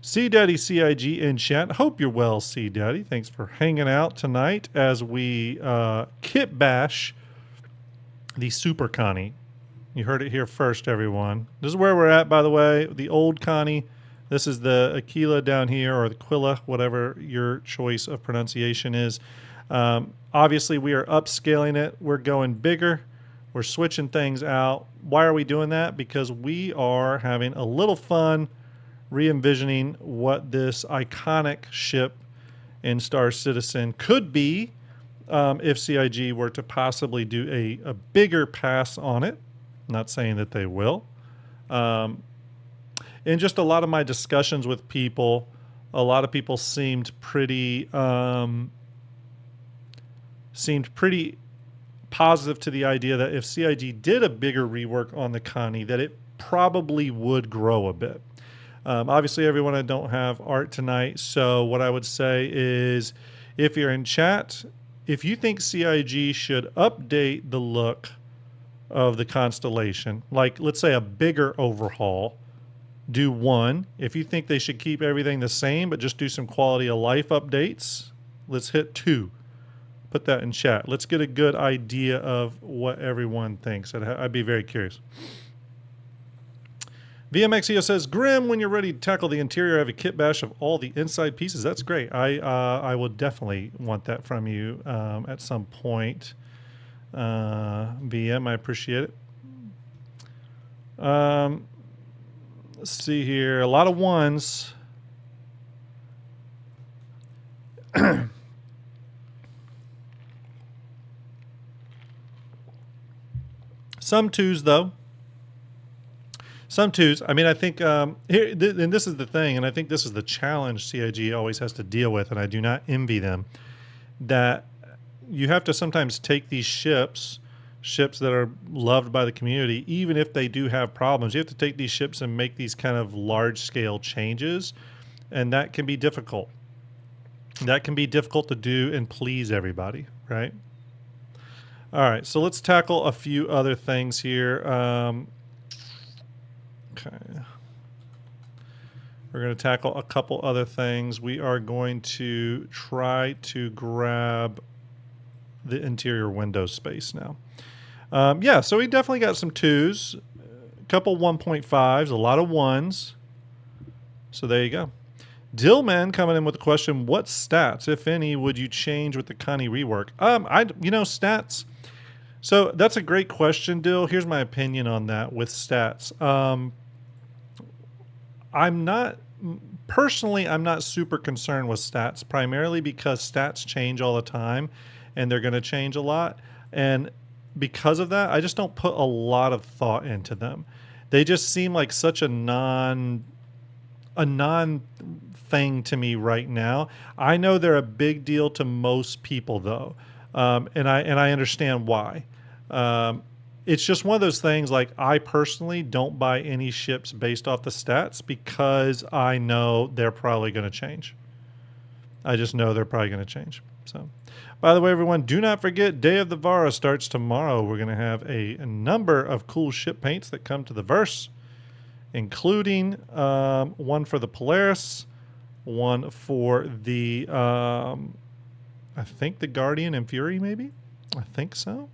C Daddy CIG in chat. Hope you're well, C Daddy. Thanks for hanging out tonight as we kit bash the Super Connie. You heard it here first, everyone. This is where we're at, by the way. The old Connie. This is the Aquila down here, or the Quilla, whatever your choice of pronunciation is. Obviously, we are upscaling it. We're going bigger. We're switching things out. Why are we doing that? Because we are having a little fun re-envisioning what this iconic ship in Star Citizen could be if CIG were to possibly do a bigger pass on it. I'm not saying that they will. In just a lot of my discussions with people, a lot of people seemed pretty positive to the idea that if CIG did a bigger rework on the Connie, that it probably would grow a bit. Obviously, everyone, I don't have art tonight, so what I would say is, if you're in chat, if you think CIG should update the look of the Constellation, like let's say a bigger overhaul, do 1. If you think they should keep everything the same but just do some quality of life updates, let's hit 2. Put that in chat. Let's get a good idea of what everyone thinks. I'd be very curious. VMXEO says, Grim, when you're ready to tackle the interior, I have a kit bash of all the inside pieces. That's great. I will definitely want that from you at some point. VM, I appreciate it. Let's see here. A lot of 1s. Some 2s, though. Some 2s. I mean, I think and this is the thing, and I think this is the challenge CIG always has to deal with, and I do not envy them, that you have to sometimes take these ships that are loved by the community, even if they do have problems. You have to take these ships and make these kind of large-scale changes, and that can be difficult. That can be difficult to do and please everybody, right? All right, so let's tackle a few other things here. Okay. We're going to tackle a couple other things. We are going to try to grab the interior window space now. Yeah, so we definitely got some 2s, a couple 1.5s, a lot of 1s. So there you go. Dillman coming in with the question, what stats, if any, would you change with the Connie rework? Stats. So that's a great question, Dill. Here's my opinion on that with stats. I'm not super concerned with stats, primarily because stats change all the time and they're going to change a lot. And because of that, I just don't put a lot of thought into them. They just seem like such a non thing to me right now. I know they're a big deal to most people though. And I understand why. It's just one of those things, like, I personally don't buy any ships based off the stats because I know they're probably going to change. I just know they're probably going to change. So, by the way, everyone, do not forget, Day of the Vara starts tomorrow. We're going to have a number of cool ship paints that come to the verse, including one for the Polaris, one for the, I think the Guardian and Fury, maybe? I think so.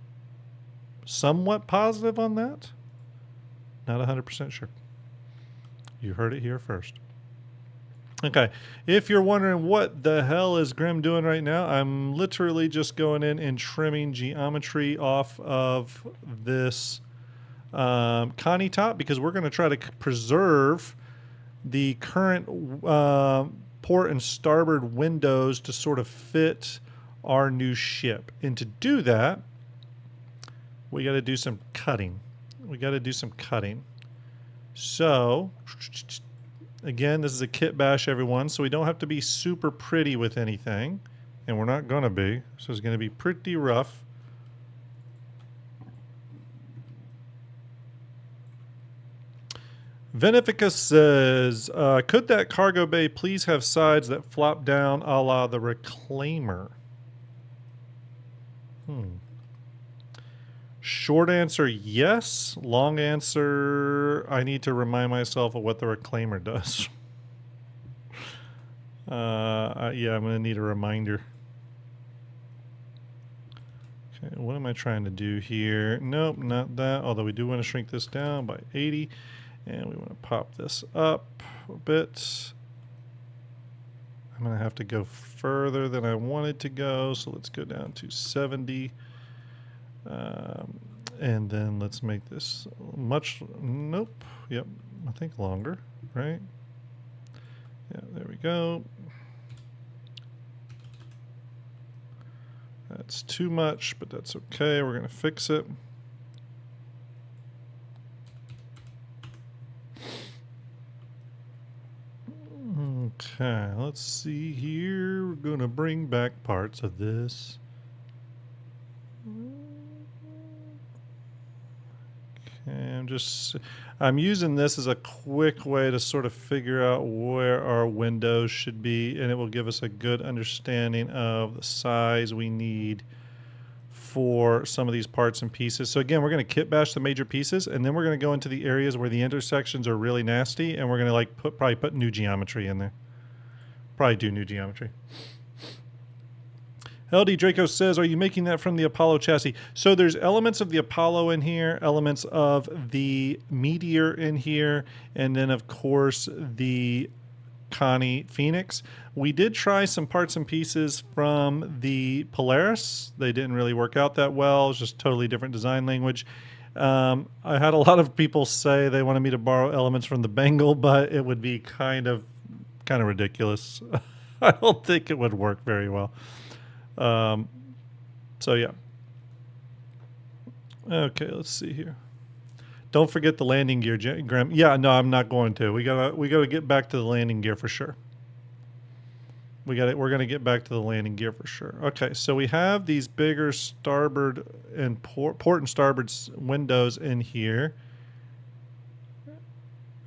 Somewhat positive on that. Not 100% sure. You heard it here first. Okay, if you're wondering what the hell is Grim doing right now, I'm literally just going in and trimming geometry off of this Connie top, because we're going to try to preserve the current port and starboard windows to sort of fit our new ship. And to do that, we got to do some cutting. So, again, this is a kit bash, everyone, so we don't have to be super pretty with anything, and we're not going to be, so it's going to be pretty rough. Venifica says, could that cargo bay please have sides that flop down a la the Reclaimer? Short answer, yes. Long answer, I need to remind myself of what the Reclaimer does. Yeah, I'm going to need a reminder. Okay, what am I trying to do here? Nope, not that. Although we do want to shrink this down by 80. And we want to pop this up a bit. I'm going to have to go further than I wanted to go. So let's go down to 70. And then let's make this nope. Yep. I think longer, right? Yeah, there we go. That's too much, but that's okay. We're going to fix it. Okay, let's see here. We're going to bring back parts of this. Okay, I'm using this as a quick way to sort of figure out where our windows should be, and it will give us a good understanding of the size we need for some of these parts and pieces. So again, we're going to kit bash the major pieces, and then we're going to go into the areas where the intersections are really nasty, and we're going to like probably put new geometry in there. Probably do new geometry. LD Draco says, are you making that from the Apollo chassis? So there's elements of the Apollo in here, elements of the Meteor in here, and then of course the Connie Phoenix. We did try some parts and pieces from the Polaris. They didn't really work out that well. It was just totally different design language. I had a lot of people say they wanted me to borrow elements from the Bengal, but it would be kind of ridiculous. I don't think it would work very well. So yeah. Okay, let's see here. Don't forget the landing gear, Graham. Yeah, no, I'm not going to. We gotta get back to the landing gear for sure. We're gonna get back to the landing gear for sure. Okay, so we have these bigger starboard and port and starboard windows in here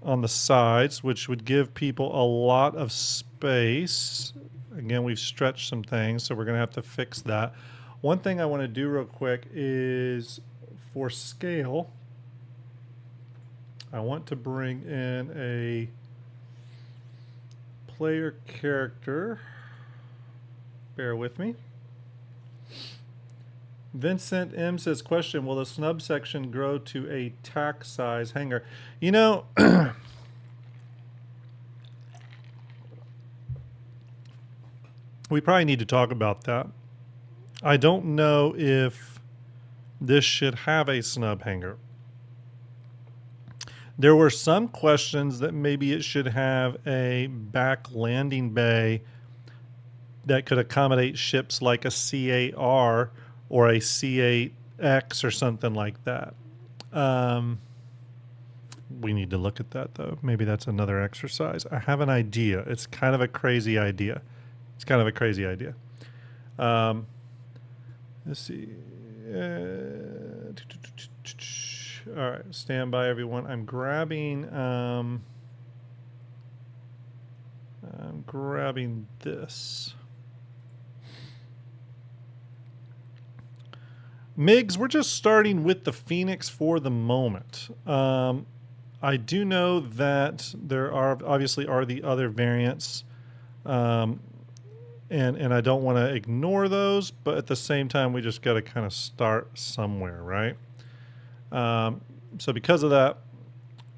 on the sides, which would give people a lot of space. Again, we've stretched some things, so we're gonna have to fix that. One thing I want to do real quick is for scale, I want to bring in a player character. Bear with me. Vincent M says, question, will the snub section grow to a tack size hanger? You know, we probably need to talk about that. I don't know if this should have a snub hanger. There were some questions that maybe it should have a back landing bay that could accommodate ships like a C8R or a C8X or something like that. We need to look at that, though. Maybe that's another exercise. I have an idea. It's kind of a crazy idea. Let's see. All right, stand by, everyone. I'm grabbing this. Migs, we're just starting with the Phoenix for the moment. I do know that there obviously are the other variants, and I don't want to ignore those, but at the same time, we just got to kind of start somewhere, right? So because of that,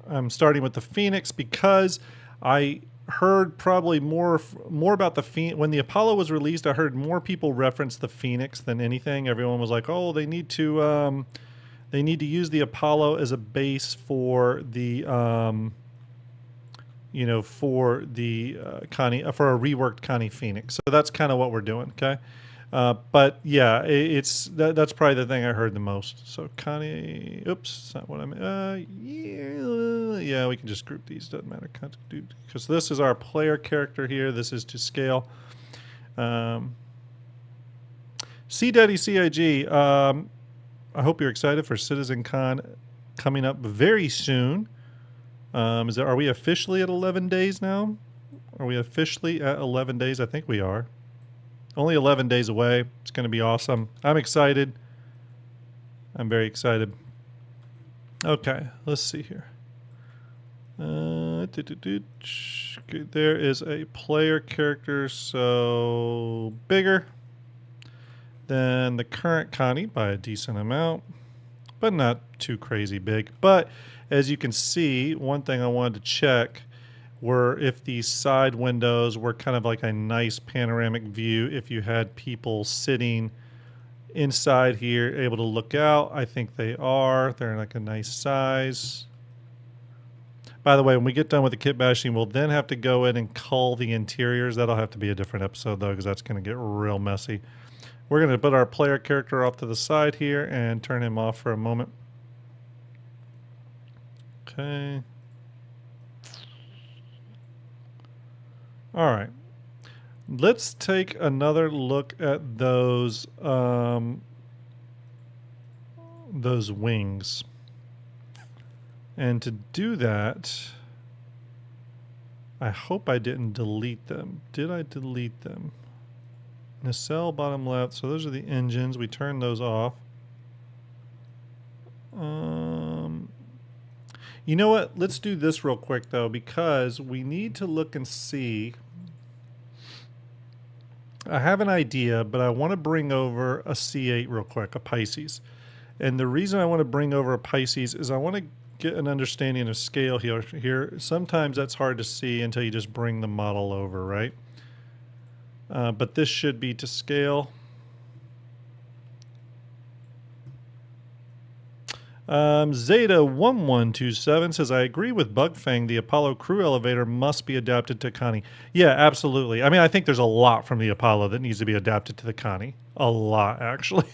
I'm starting with the Phoenix because I heard probably more about the Phoenix. When the Apollo was released, I heard more people reference the Phoenix than anything. Everyone was like, oh, they need to use the Apollo as a base for the, for a reworked Connie Phoenix. So that's kind of what we're doing. Okay. But yeah, that's probably the thing I heard the most. So Connie, oops, that's not what I meant. Yeah, we can just group these. Doesn't matter, because this is our player character here. This is to scale. C Daddy CIG. I hope you're excited for CitizenCon coming up very soon. Are we officially at 11 days now? Are we officially at 11 days? I think we are. Only 11 days away. It's going to be awesome. I'm excited. I'm very excited. Okay, let's see here. There is a player character, so bigger than the current Connie by a decent amount, but not too crazy big. But as you can see, one thing I wanted to check were if these side windows were kind of like a nice panoramic view. If you had people sitting inside here able to look out, I think they are. They're like a nice size. By the way, when we get done with the kit bashing, we'll then have to go in and cull the interiors. That'll have to be a different episode, though, because that's going to get real messy. We're going to put our player character off to the side here and turn him off for a moment. Okay. All right. Let's take another look at those wings. And to do that, I hope I didn't delete them. Did I delete them? Nacelle bottom left. So those are the engines. We turned those off. You know what? Let's do this real quick though, because we need to look and see. I have an idea, but I want to bring over a C8 real quick, a Pisces. And the reason I want to bring over a Pisces is I want to get an understanding of scale here. Sometimes that's hard to see until you just bring the model over, right? But this should be to scale. Zeta1127 says, I agree with Bugfang. The Apollo crew elevator must be adapted to Connie. Yeah, absolutely. I mean, I think there's a lot from the Apollo that needs to be adapted to the Connie. A lot, actually.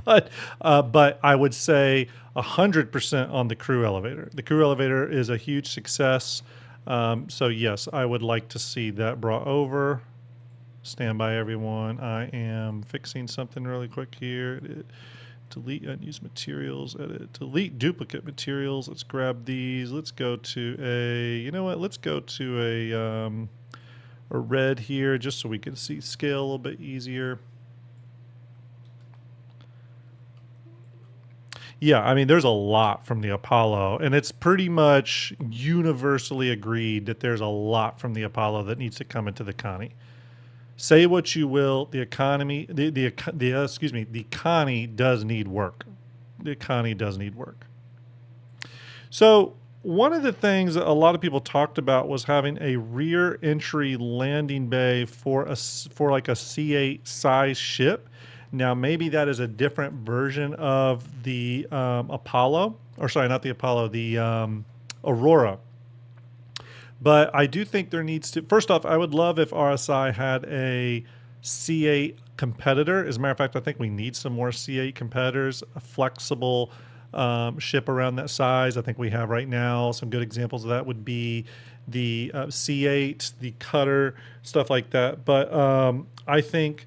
But I would say 100% on the crew elevator. The crew elevator is a huge success. So yes, I would like to see that brought over. Stand by, everyone. I am fixing something really quick here. Delete unused materials, edit, delete duplicate materials. Let's grab these. Let's go to a, you know what? Let's go to a red here just so we can see scale a little bit easier. Yeah, I mean, there's a lot from the Apollo, and it's pretty much universally agreed that there's a lot from the Apollo that needs to come into the Connie. Say what you will, the economy, the Connie does need work. The Connie does need work. So one of the things that a lot of people talked about was having a rear entry landing bay for like a C8 size ship. Now maybe that is a different version of the Apollo, or sorry, not the Apollo, the Aurora. But I do think there needs to, first off, I would love if RSI had a C8 competitor. As a matter of fact, I think we need some more C8 competitors, a flexible ship around that size. I think we have right now. Some good examples of that would be the C8, the Cutter, stuff like that. But I think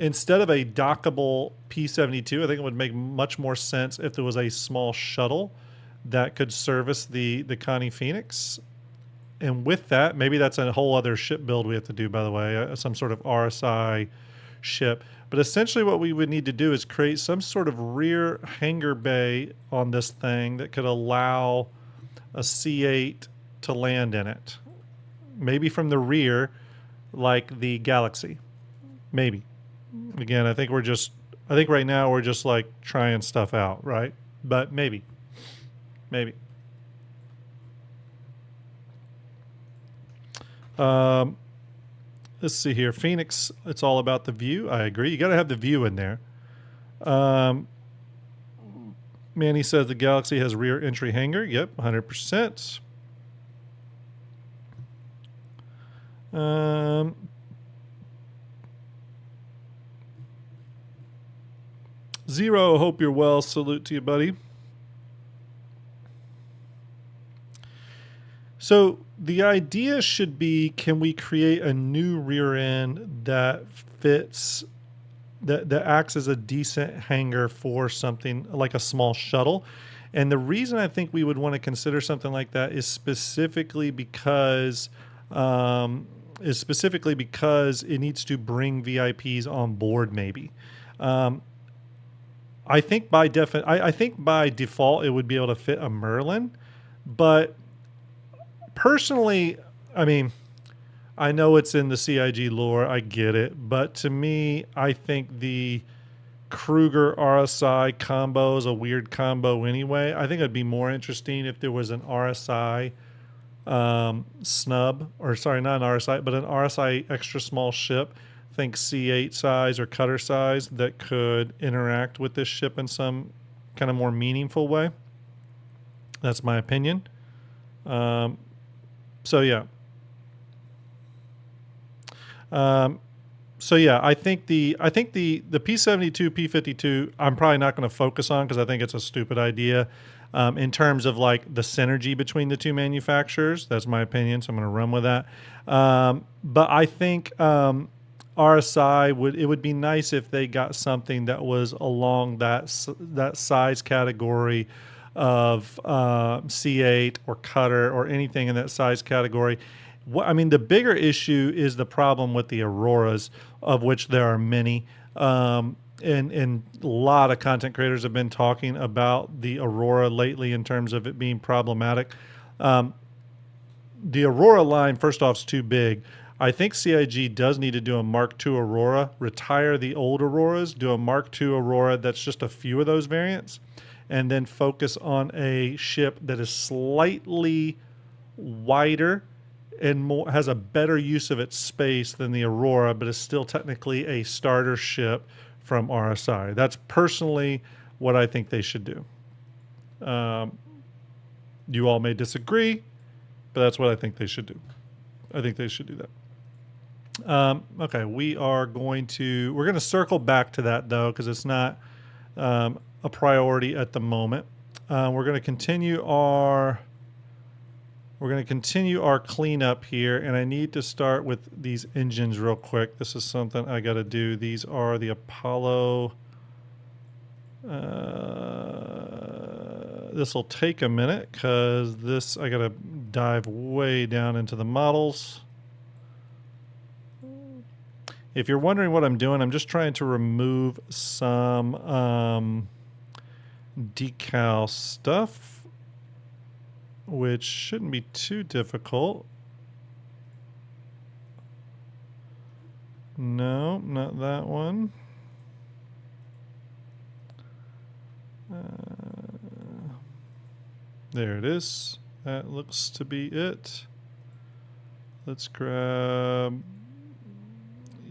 instead of a dockable P-72, I think it would make much more sense if there was a small shuttle that could service the Connie Phoenix. And with that, maybe that's a whole other ship build we have to do, by the way, some sort of RSI ship. But essentially what we would need to do is create some sort of rear hangar bay on this thing that could allow a C8 to land in it. Maybe from the rear, like the Galaxy. Maybe. Again, I think right now we're just like trying stuff out, right? But maybe. Maybe. Let's see here. Phoenix, it's all about the view. I agree. You got to have the view in there. Manny says the Galaxy has rear entry hangar. Yep, 100%. Zero, hope you're well. Salute to you, buddy. So the idea should be, can we create a new rear end that fits, that acts as a decent hangar for something like a small shuttle? And the reason I think we would want to consider something like that is specifically because it needs to bring VIPs on board, maybe. I think by default it would be able to fit a Merlin, but personally, I mean, I know it's in the CIG lore, I get it, but to me, I think the Kruger RSI combo is a weird combo anyway. I think it'd be more interesting if there was an RSI snub, or sorry, not an RSI, but an RSI extra small ship, think C8 size or Cutter size, that could interact with this ship in some kind of more meaningful way. That's my opinion. So yeah. I think the P-72, P-52, I'm probably not going to focus on because I think it's a stupid idea. In terms of like the synergy between the two manufacturers, that's my opinion. So I'm going to run with that. But I think RSI it would be nice if they got something that was along that size category of C8 or Cutter or anything in that size category. I mean, the bigger issue is the problem with the Auroras, of which there are many. and a lot of content creators have been talking about the Aurora lately in terms of it being problematic. The Aurora line, first off, is too big. I think CIG does need to do a Mark II Aurora, retire the old Auroras, do a Mark II Aurora that's just a few of those variants, and then focus on a ship that is slightly wider and more, has a better use of its space than the Aurora, but is still technically a starter ship from RSI. That's personally what I think they should do. You all may disagree, but that's what I think they should do. I think they should do that. Okay, we're going to circle back to that though, because it's not a priority at the moment. We're going to continue our cleanup here, and I need to start with these engines real quick. This is something I got to do. These are the Apollo. This will take a minute because I got to dive way down into the models. If you're wondering what I'm doing, I'm just trying to remove some decal stuff, which shouldn't be too difficult. No, not that one. There it is. That looks to be it. Let's grab...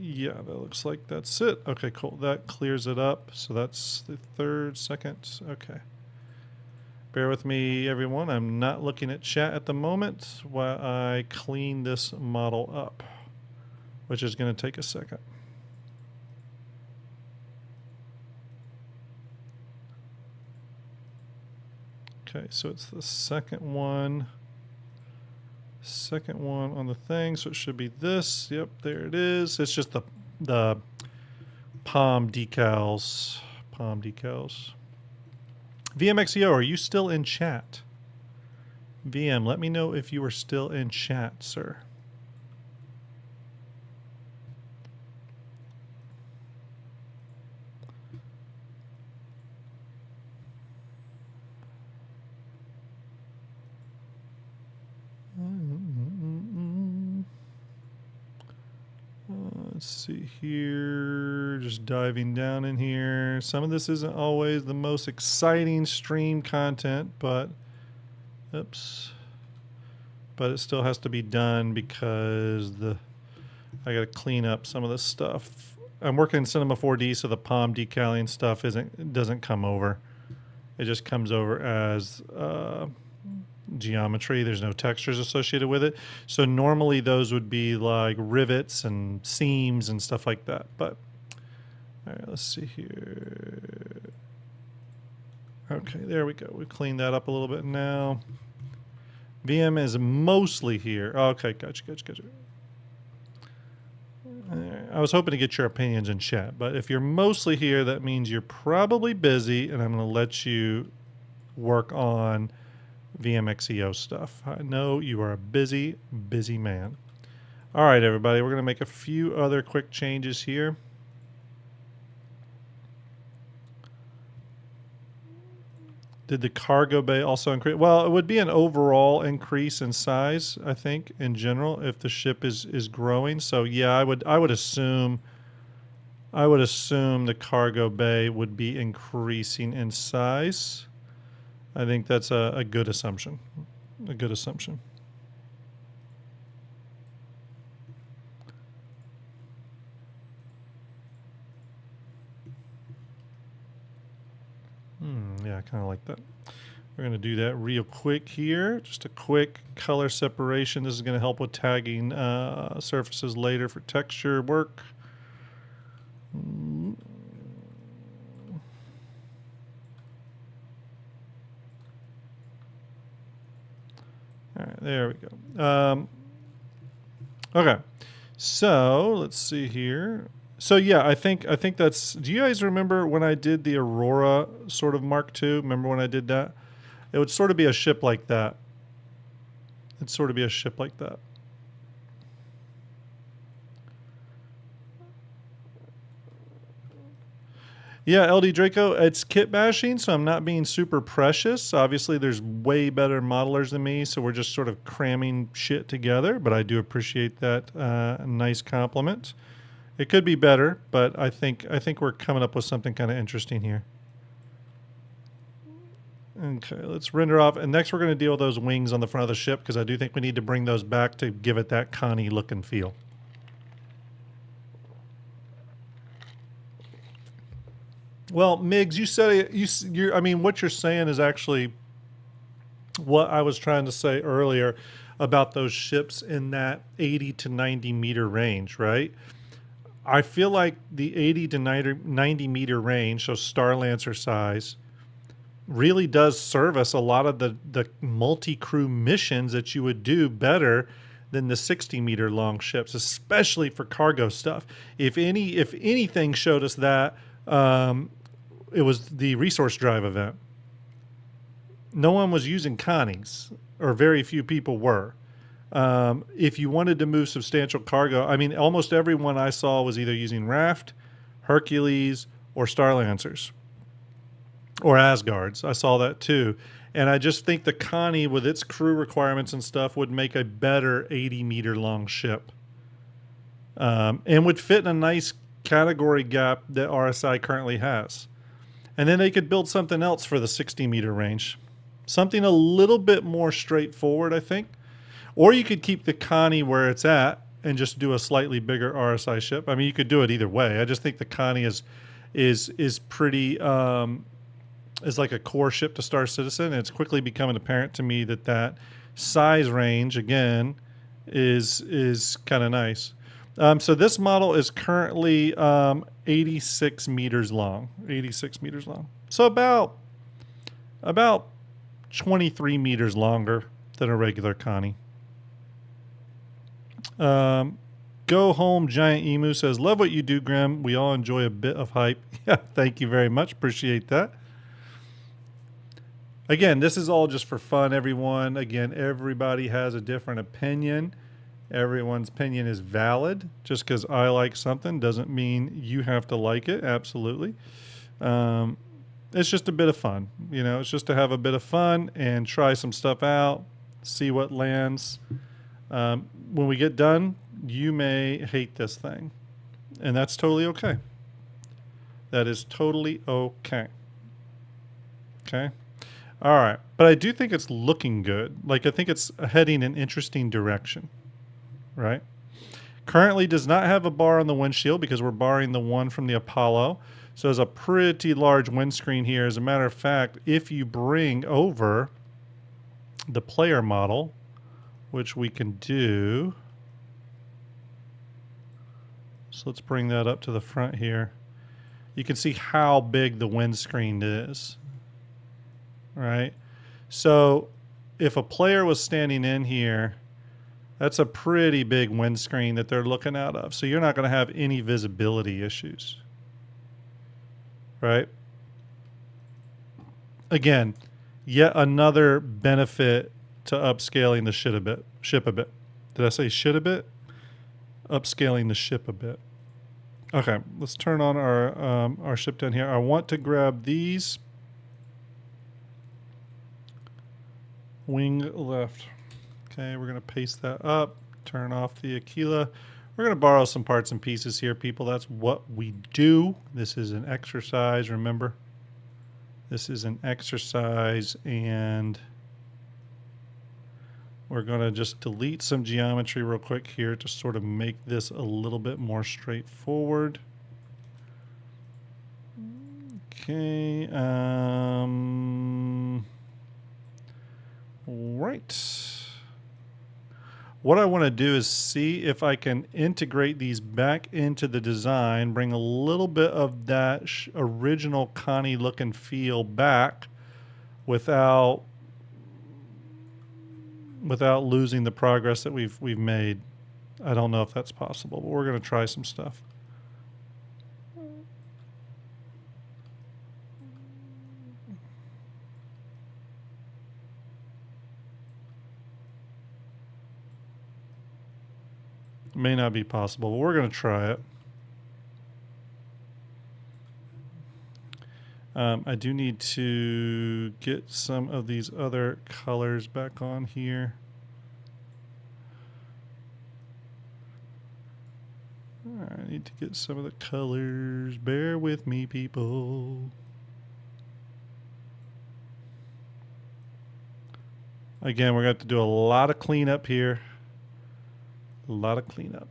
Yeah, that looks like that's it. Okay, cool. That clears it up. So that's the third, second. Okay. Bear with me, everyone. I'm not looking at chat at the moment while I clean this model up, which is going to take a second. Okay, so it's the second one on the thing, so it should be this. Yep, there it is. It's just the palm decals. VMXEO, are you still in chat? VM, let me know if you are still in chat, sir. Let's see here, just diving down in here. Some of this isn't always the most exciting stream content, but oops. But it still has to be done because I got to clean up some of this stuff. I'm working in Cinema 4D, so the palm decaling stuff doesn't come over. It just comes over as geometry. There's no textures associated with it. So normally those would be like rivets and seams and stuff like that. But all right, let's see here. Okay, there we go. We've cleaned that up a little bit now. VM is mostly here. Okay, gotcha. I was hoping to get your opinions in chat, but if you're mostly here, that means you're probably busy, and I'm going to let you work on VMXEO stuff. I know you are a busy man. All right, everybody, we're going to make a few other quick changes here. Did the cargo bay also increase? Well, it would be an overall increase in size, I think, in general, if the ship is growing. So yeah, I would assume the cargo bay would be increasing in size. I think that's a good assumption. A good assumption. Yeah, I kind of like that. We're going to do that real quick here. Just a quick color separation. This is going to help with tagging surfaces later for texture work. All right, there we go. Okay, so let's see here. So yeah, I think that's. Do you guys remember when I did the Aurora sort of Mark II? Remember when I did that? It would sort of be a ship like that. It'd sort of be a ship like that. Yeah, LD Draco, it's kit bashing, so I'm not being super precious. Obviously, there's way better modelers than me, so we're just sort of cramming shit together, but I do appreciate that nice compliment. It could be better, but I think we're coming up with something kind of interesting here. Okay, let's render off, and next we're going to deal with those wings on the front of the ship, because I do think we need to bring those back to give it that Connie look and feel. Well, Miggs, you said it. I mean, what you're saying is actually what I was trying to say earlier about those ships in that 80 to 90 meter range, right? I feel like the 80 to 90 meter range, so Star Lancer size, really does service a lot of the multi-crew missions that you would do better than the 60 meter long ships, especially for cargo stuff. If anything showed us that, it was the resource drive event. No one was using Connies, or very few people were. If you wanted to move substantial cargo, I mean, almost everyone I saw was either using Raft, Hercules, or Star Lancers, or Asgards. I saw that too. And I just think the Connie, with its crew requirements and stuff, would make a better 80 meter long ship. And would fit in a nice category gap that RSI currently has. And then they could build something else for the 60 meter range. Something a little bit more straightforward, I think. Or you could keep the Connie where it's at and just do a slightly bigger RSI ship. I mean, you could do it either way. I just think the Connie is pretty is like a core ship to Star Citizen. And it's quickly becoming apparent to me that that size range again is kind of nice. So this model is currently 86 meters long. 86 meters long. So about 23 meters longer than a regular Connie. Go Home Giant Emu says, love what you do, Grim. We all enjoy a bit of hype. Yeah, thank you very much. Appreciate that. Again, this is all just for fun, everyone. Again, everybody has a different opinion. Everyone's opinion is valid. Just because I like something doesn't mean you have to like it. Absolutely. It's just a bit of fun. You know, it's just to have a bit of fun and try some stuff out, see what lands. When we get done, you may hate this thing. And that's totally okay. That is totally okay. Okay? All right. But I do think it's looking good. Like, I think it's heading in an interesting direction. Right? Currently does not have a bar on the windshield because we're barring the one from the Apollo. So there's a pretty large windscreen here. As a matter of fact, if you bring over the player model, which we can do. So let's bring that up to the front here. You can see how big the windscreen is. Right? So if a player was standing in here, that's a pretty big windscreen that they're looking out of. So you're not going to have any visibility issues. Right? Again, yet another benefit to upscaling the ship a bit. Did I say shit a bit? Upscaling the ship a bit. Okay, let's turn on our ship down here. I want to grab these. Wing left. Okay, we're going to paste that up, turn off the Aquila. We're going to borrow some parts and pieces here, people. That's what we do. This is an exercise, remember? This is an exercise, and we're going to just delete some geometry real quick here to sort of make this a little bit more straightforward. Okay. Right. What I want to do is see if I can integrate these back into the design, bring a little bit of that original Connie look and feel back without losing the progress that we've made. I don't know if that's possible, but we're going to try some stuff. May not be possible, but we're going to try it. I do need to get some of these other colors back on here. I need to get some of the colors. Bear with me, people. Again, we're going to have to do a lot of cleanup here. A lot of cleanup.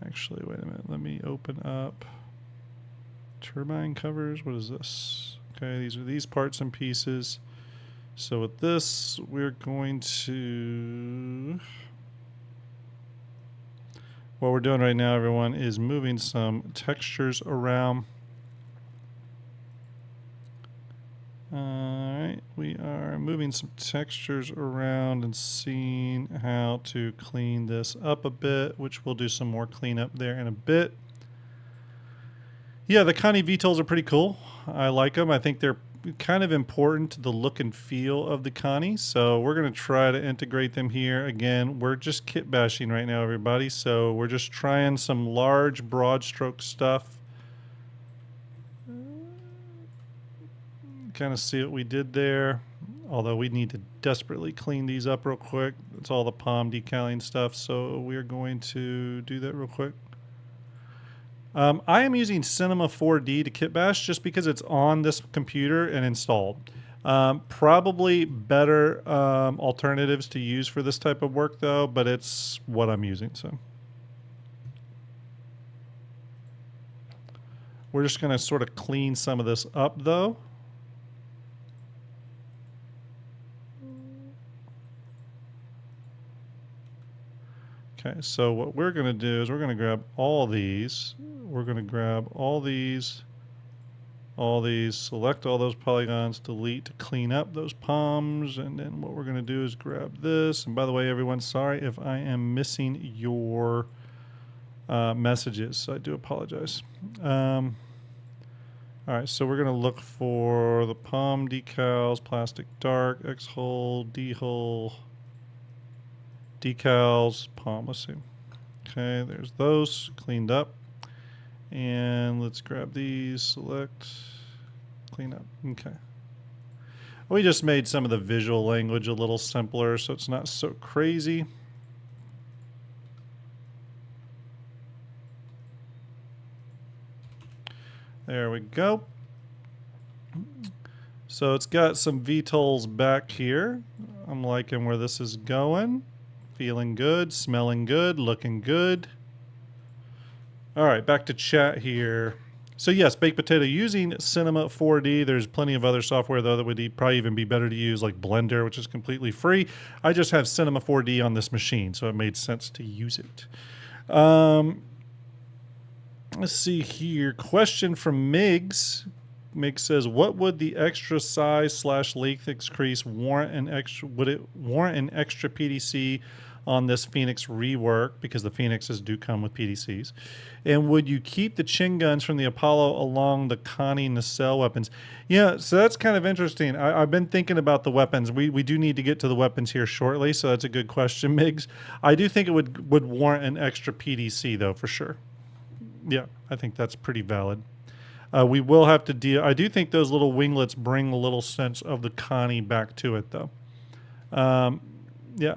Actually, wait a minute. Let me open up turbine covers. What is this? Okay, these are these parts and pieces. So with this, we're going to... What we're doing right now, everyone, is moving some textures around. Alright, we are moving some textures around and seeing how to clean this up a bit, which we'll do some more cleanup there in a bit. Yeah, the Connie VTOLs are pretty cool. I like them. I think they're kind of important to the look and feel of the Connie, so we're going to try to integrate them here. Again, we're just kit bashing right now, everybody, so we're just trying some large broad stroke stuff. Kind of see what we did there, although we need to desperately clean these up real quick. It's all the palm decaling stuff, so we're going to do that real quick. I am using Cinema 4D to kit bash just because it's on this computer and installed. Probably better alternatives to use for this type of work though, but it's what I'm using. So we're just going to sort of clean some of this up though. Okay, so what we're going to do is we're going to grab all these. We're going to grab all these, select all those polygons, delete to clean up those palms, and then what we're going to do is grab this. And by the way, everyone, sorry if I am missing your messages. I do apologize. All right, so we're going to look for the palm decals, plastic dark, X-hole, D-hole, decals, palm, let's see. Okay, there's those cleaned up. And let's grab these, select, clean up. Okay. We just made some of the visual language a little simpler so it's not so crazy. There we go. So it's got some VTOLs back here. I'm liking where this is going. Feeling good, smelling good, looking good. All right, back to chat here. So yes, Baked Potato using Cinema 4D. There's plenty of other software though that would probably even be better to use, like Blender, which is completely free. I just have Cinema 4D on this machine, so it made sense to use it. Let's see here. Question from Migs. Migs says, "What would the extra size / length increase warrant an extra? Would it warrant an extra PDC on this Phoenix rework, because the Phoenixes do come with PDCs? And would you keep the chin guns from the Apollo along the Connie nacelle weapons?" Yeah, so that's kind of interesting. I've been thinking about the weapons. We do need to get to the weapons here shortly, so that's a good question, Migs. I do think it would warrant an extra PDC, though, for sure. Yeah, I think that's pretty valid. We will have to deal. I do think those little winglets bring a little sense of the Connie back to it, though. Yeah.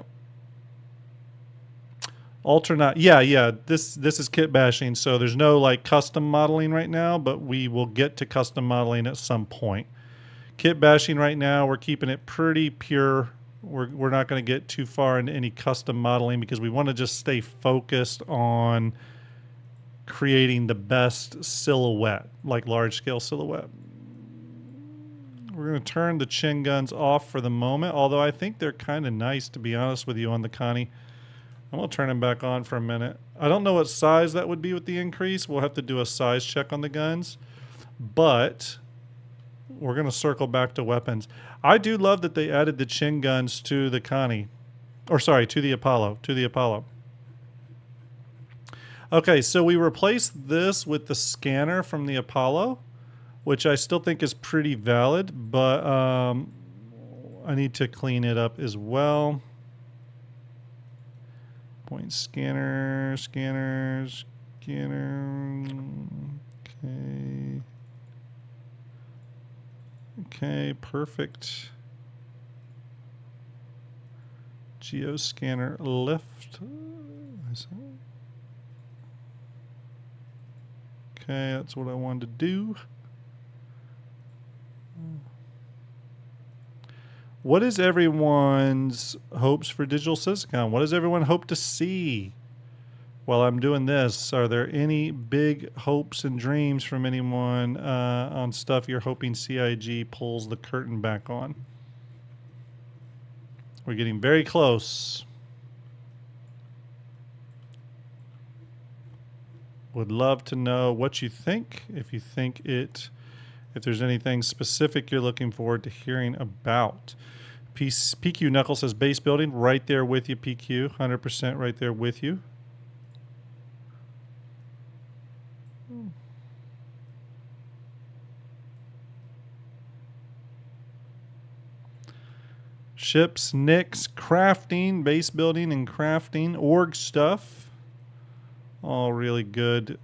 Alternate. Yeah. This is kit bashing, so there's no like custom modeling right now, but we will get to custom modeling at some point. Kit bashing right now, we're keeping it pretty pure. We're not going to get too far into any custom modeling because we want to just stay focused on creating the best silhouette, like large scale silhouette. We're going to turn the chin guns off for the moment, although I think they're kind of nice, to be honest with you, on the Connie. I'm going to turn them back on for a minute. I don't know what size that would be with the increase. We'll have to do a size check on the guns, but we're going to circle back to weapons. I do love that they added the chin guns to the Connie, or sorry, to the Apollo, Okay, so we replaced this with the scanner from the Apollo, which I still think is pretty valid, but I need to clean it up as well. Point scanner. Okay. Okay, perfect. Geoscanner left. Okay, that's what I wanted to do. What is everyone's hopes for Digital CitizenCon? What does everyone hope to see while I'm doing this? Are there any big hopes and dreams from anyone on stuff you're hoping CIG pulls the curtain back on? We're getting very close. Would love to know what you think. If you think if there's anything specific you're looking forward to hearing about. PQ Knuckle says base building, right there with you, PQ, 100% right there with you. Ships, Nicks, crafting, base building and crafting, org stuff. All really good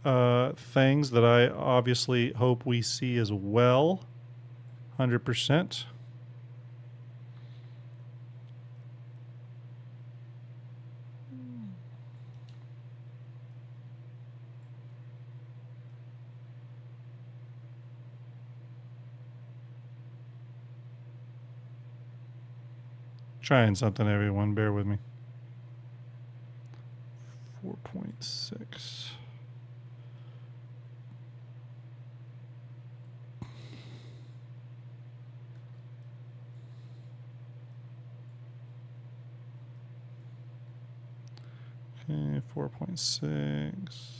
things that I obviously hope we see as well. 100%. Trying something, everyone. Bear with me. 4.6. Okay, 4.6.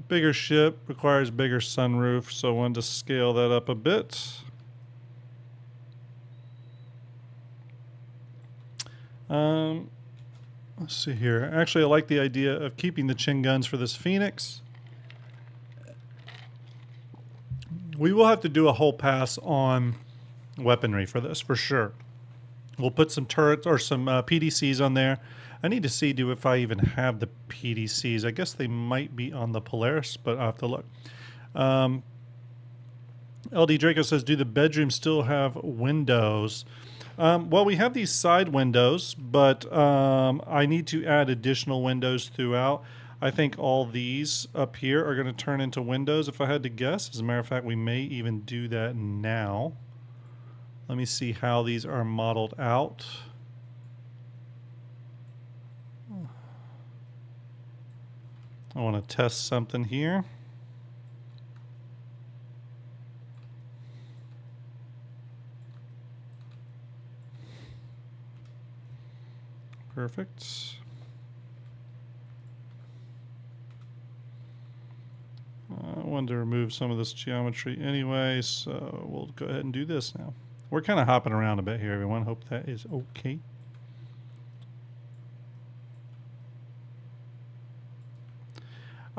Bigger ship requires bigger sunroof, so I wanted to scale that up a bit. Let's see here. Actually, I like the idea of keeping the chin guns for this Phoenix. We will have to do a whole pass on weaponry for this, for sure. We'll put some turrets or some PDCs on there. I need to see if I even have the PDCs. I guess they might be on the Polaris, but I'll have to look. LD Draco says, do the bedrooms still have windows? Well, we have these side windows, but I need to add additional windows throughout. I think all these up here are going to turn into windows if I had to guess. As a matter of fact, we may even do that now. Let me see how these are modeled out. I want to test something here. Perfect. I wanted to remove some of this geometry anyway, so we'll go ahead and do this now. We're kind of hopping around a bit here, everyone. Hope that is okay.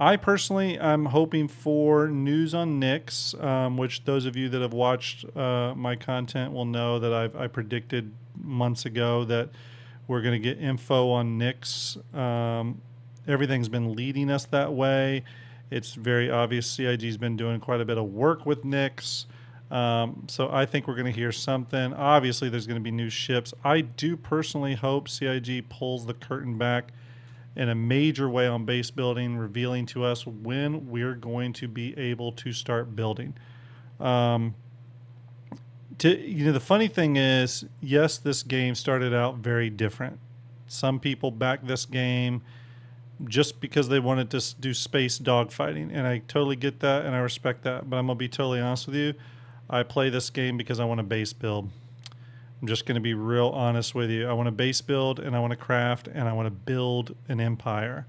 I personally am hoping for news on Nyx, which those of you that have watched my content will know that I predicted months ago that we're going to get info on Nyx. Everything's been leading us that way. It's very obvious CIG's been doing quite a bit of work with Nyx. So I think we're going to hear something. Obviously, there's going to be new ships. I do personally hope CIG pulls the curtain back in a major way on base building, revealing to us when we're going to be able to start building. The funny thing is, yes, this game started out very different. Some people backed this game just because they wanted to do space dogfighting, and I totally get that and I respect that. But I'm gonna be totally honest with you. I play this game because I want to base build. I'm just going to be real honest with you. I want to base build and I want to craft and I want to build an empire.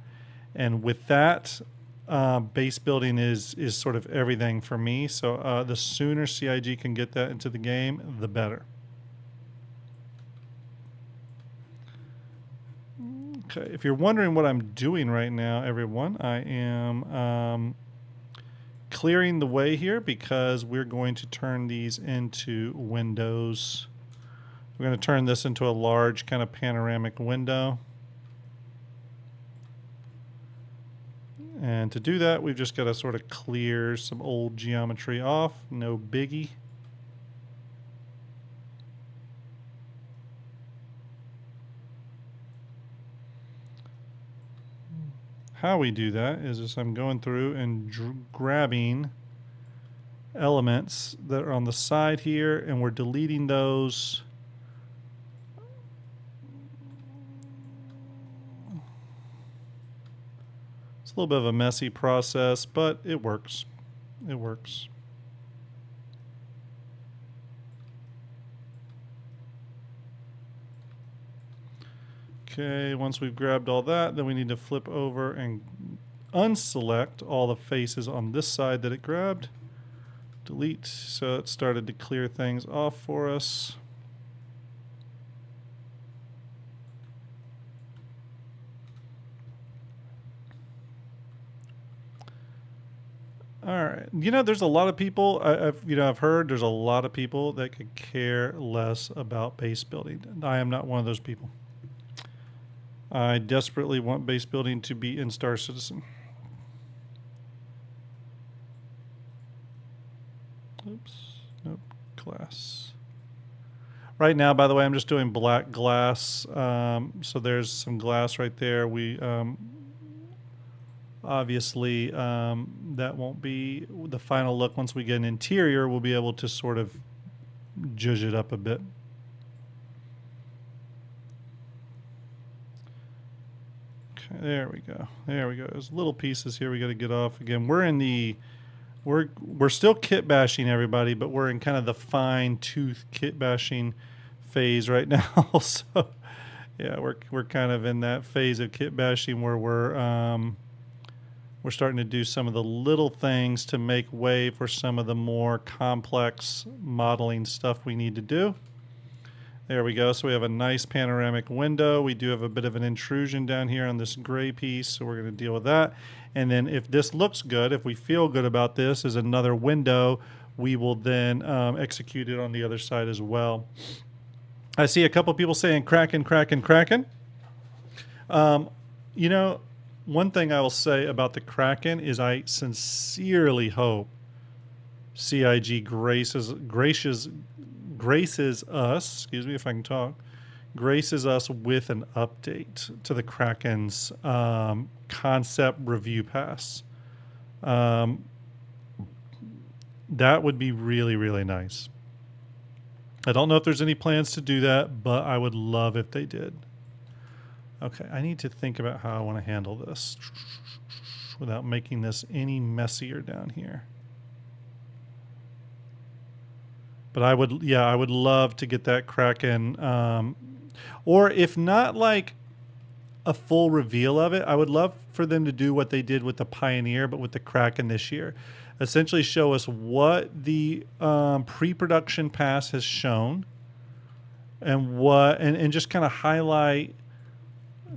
And with that, base building is sort of everything for me. So the sooner CIG can get that into the game, the better. Okay, if you're wondering what I'm doing right now, everyone, I am clearing the way here because we're going to turn these into windows We're going to turn this into a large kind of panoramic window. And to do that, we've just got to sort of clear some old geometry off. No biggie. How we do that is just I'm going through and grabbing elements that are on the side here, and we're deleting those. It's a little bit of a messy process, but it works. It works. Okay, once we've grabbed all that, then we need to flip over and unselect all the faces on this side that it grabbed. Delete, so it started to clear things off for us. All right, you know, there's a lot of people, I've heard there's a lot of people that could care less about base building. I am not one of those people. I desperately want base building to be in Star Citizen. Oops, nope, glass. Right now, by the way, I'm just doing black glass. So there's some glass right there. We obviously that won't be the final look. Once we get an interior, we'll be able to sort of zhuzh it up a bit. There we go. There we go. There's little pieces here we got to get off. Again, we're in the we're still kit bashing everybody, but we're in kind of the fine tooth kit bashing phase right now. So yeah, we're kind of in that phase of kit bashing where we're starting to do some of the little things to make way for some of the more complex modeling stuff we need to do. There we go. So we have a nice panoramic window. We do have a bit of an intrusion down here on this gray piece, so we're going to deal with that. And then if this looks good, if we feel good about this as another window, we will then execute it on the other side as well. I see a couple people saying Kraken, Kraken, Kraken. You know, one thing I will say about the Kraken is I sincerely hope CIG graces us, excuse me if I can talk, graces us with an update to the Kraken's concept review pass. That would be really, really nice. I don't know if there's any plans to do that, but I would love if they did. Okay, I need to think about how I want to handle this without making this any messier down here. But I would love to get that Kraken, or if not like a full reveal of it, I would love for them to do what they did with the Pioneer, but with the Kraken this year. Essentially show us what the pre-production pass has shown and just kind of highlight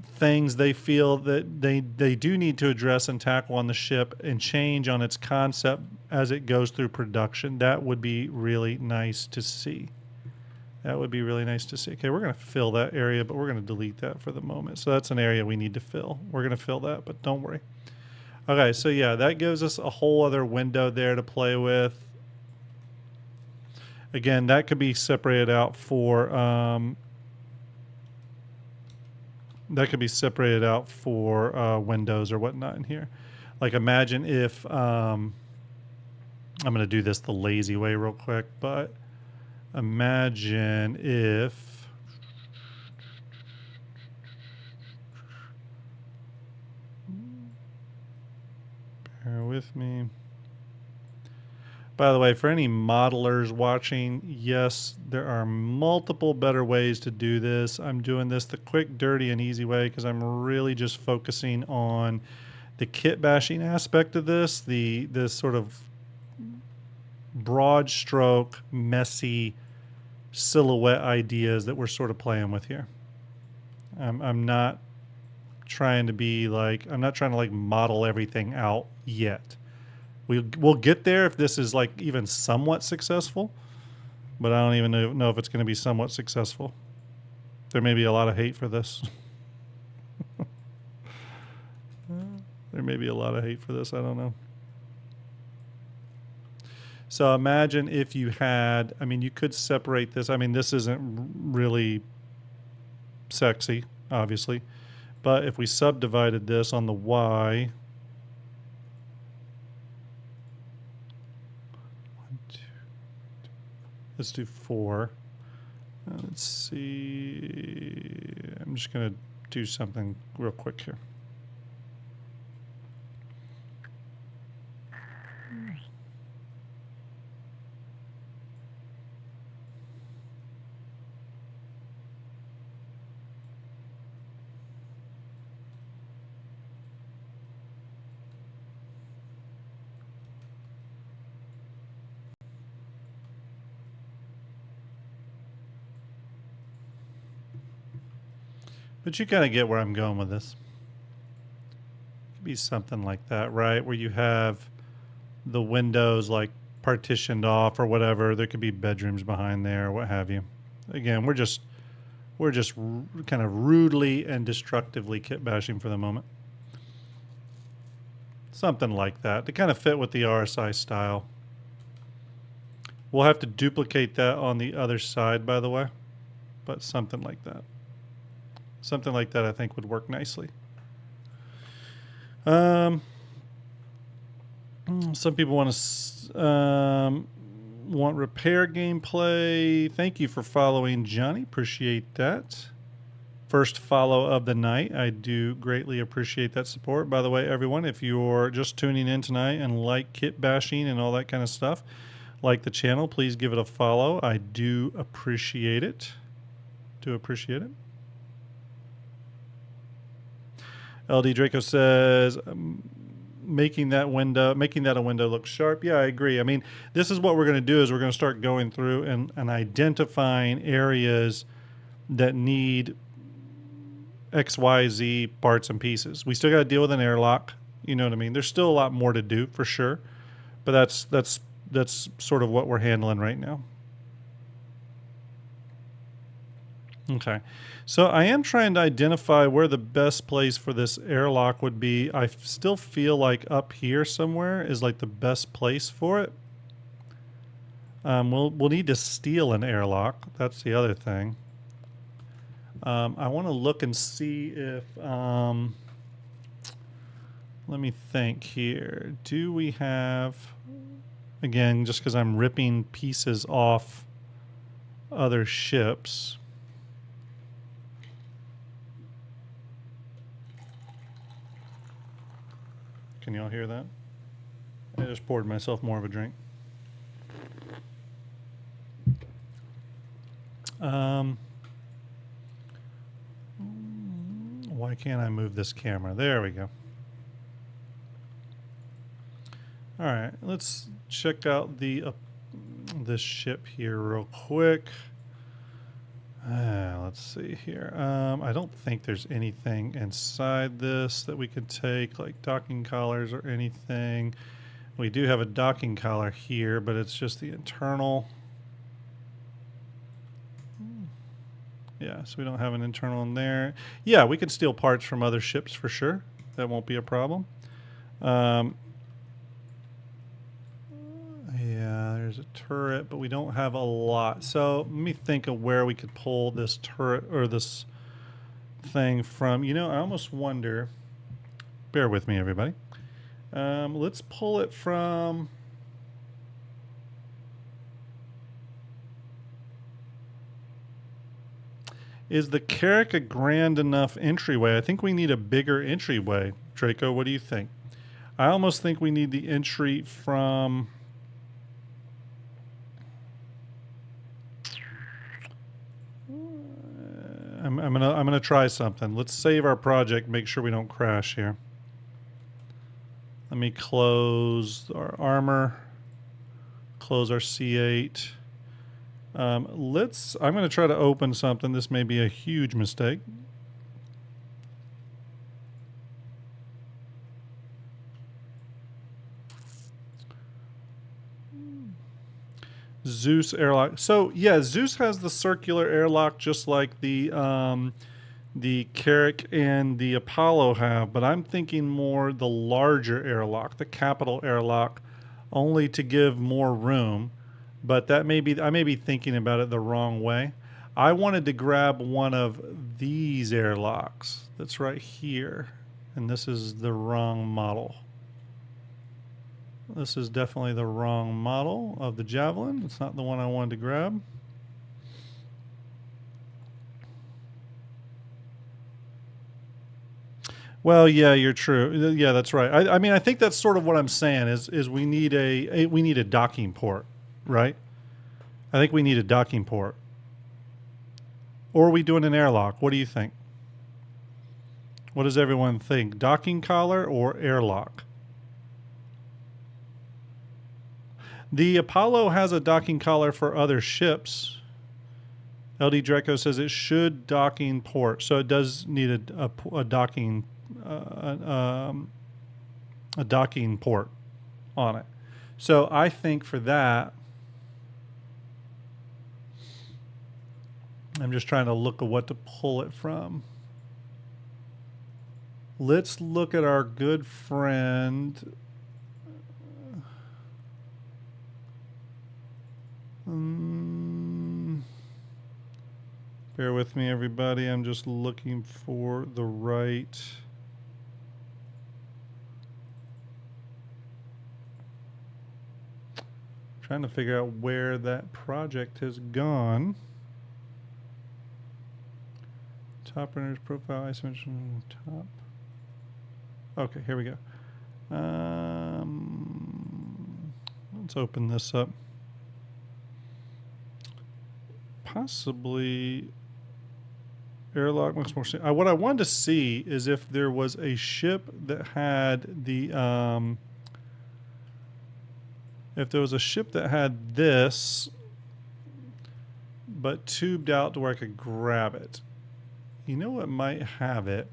things they feel that they do need to address and tackle on the ship and change on its concept as it goes through production. That would be really nice to see. That would be really nice to see. Okay, we're going to fill that area, but we're going to delete that for the moment. So that's an area we need to fill. We're going to fill that, but don't worry. Okay, so yeah, that gives us a whole other window there to play with. Again, that could be separated out for windows or whatnot in here. Like imagine if I'm going to do this the lazy way real quick, but imagine if bear with me. By the way, for any modelers watching, yes, there are multiple better ways to do this. I'm doing this the quick, dirty, and easy way because I'm really just focusing on the kit bashing aspect of this, this sort of broad stroke, messy silhouette ideas that we're sort of playing with here. I'm not trying to be like, I'm not trying to like model everything out yet. We'll get there if this is like even somewhat successful. but I don't even know if it's going to be somewhat successful. There may be a lot of hate for this. There may be a lot of hate for this. I don't know. So imagine if you had, I mean, you could separate this. I mean, this isn't really sexy, obviously. But if we subdivided this on the Y, 1, 2, let's do 4. Let's see. I'm just going to do something real quick here. But you kind of get where I'm going with this. It could be something like that, right? Where you have the windows like partitioned off or whatever. There could be bedrooms behind there, what have you. Again, we're just kind of rudely and destructively kit bashing for the moment. Something like that to kind of fit with the RSI style. We'll have to duplicate that on the other side, by the way, but something like that. Something like that I think would work nicely. Some people want to want repair gameplay. Thank you for following, Johnny. Appreciate that. First follow of the night. I do greatly appreciate that support. By the way, everyone, if you're just tuning in tonight and like kit bashing and all that kind of stuff, like the channel, please give it a follow. I do appreciate it. Do appreciate it. LD Draco says, making that a window look sharp. Yeah, I agree. I mean, this is what we're going to do is we're going to start going through and identifying areas that need XYZ parts and pieces. We still got to deal with an airlock. You know what I mean? There's still a lot more to do for sure, but that's sort of what we're handling right now. Okay, so I am trying to identify where the best place for this airlock would be. I still feel like up here somewhere is like the best place for it. We'll need to steal an airlock. That's the other thing. I want to look and see if, let me think here. Do we have, again, just because I'm ripping pieces off other ships. Can y'all hear that? I just poured myself more of a drink. Why can't I move this camera? There we go. All right, let's check out this ship here real quick. Let's see here. I don't think there's anything inside this that we could take, like docking collars or anything. We do have a docking collar here, but it's just the internal. Yeah, so we don't have an internal in there. Yeah, we could steal parts from other ships for sure. That won't be a problem. Yeah, there's a turret, but we don't have a lot. So let me think of where we could pull this turret or this thing from. You know, I almost wonder, bear with me, everybody. Let's pull it from... Is the Carrack a grand enough entryway? I think we need a bigger entryway. Draco, what do you think? I almost think we need the entry from... I'm gonna try something. Let's save our project. Make sure we don't crash here. Let me close our armor. Close our C8. I'm gonna try to open something. This may be a huge mistake. Zeus airlock. So yeah, Zeus has the circular airlock just like the Carrack and the Apollo have, but I'm thinking more the larger airlock, the capital airlock, only to give more room. But that may be, I may be thinking about it the wrong way. I wanted to grab one of these airlocks that's right here, and this is the wrong model. This is definitely the wrong model of the Javelin. It's not the one I wanted to grab. Well, yeah, you're true. Yeah, that's right. I mean, I think that's sort of what I'm saying is we need we need a docking port, right? I think we need a docking port. Or are we doing an airlock? What do you think? What does everyone think? Docking collar or airlock? The Apollo has a docking collar for other ships. LD Draco says it should docking port, so it does need a docking a docking port on it. So I think for that, I'm just trying to look at what to pull it from. Let's look at our good friend. Bear with me, everybody. I'm just looking for the right. Trying to figure out where that project has gone. Top runner's profile isometric top. Okay, here we go. Let's open this up. Possibly airlock looks more. What I wanted to see is if there was a ship that had the if there was a ship that had this but tubed out to where I could grab it. You know what might have it?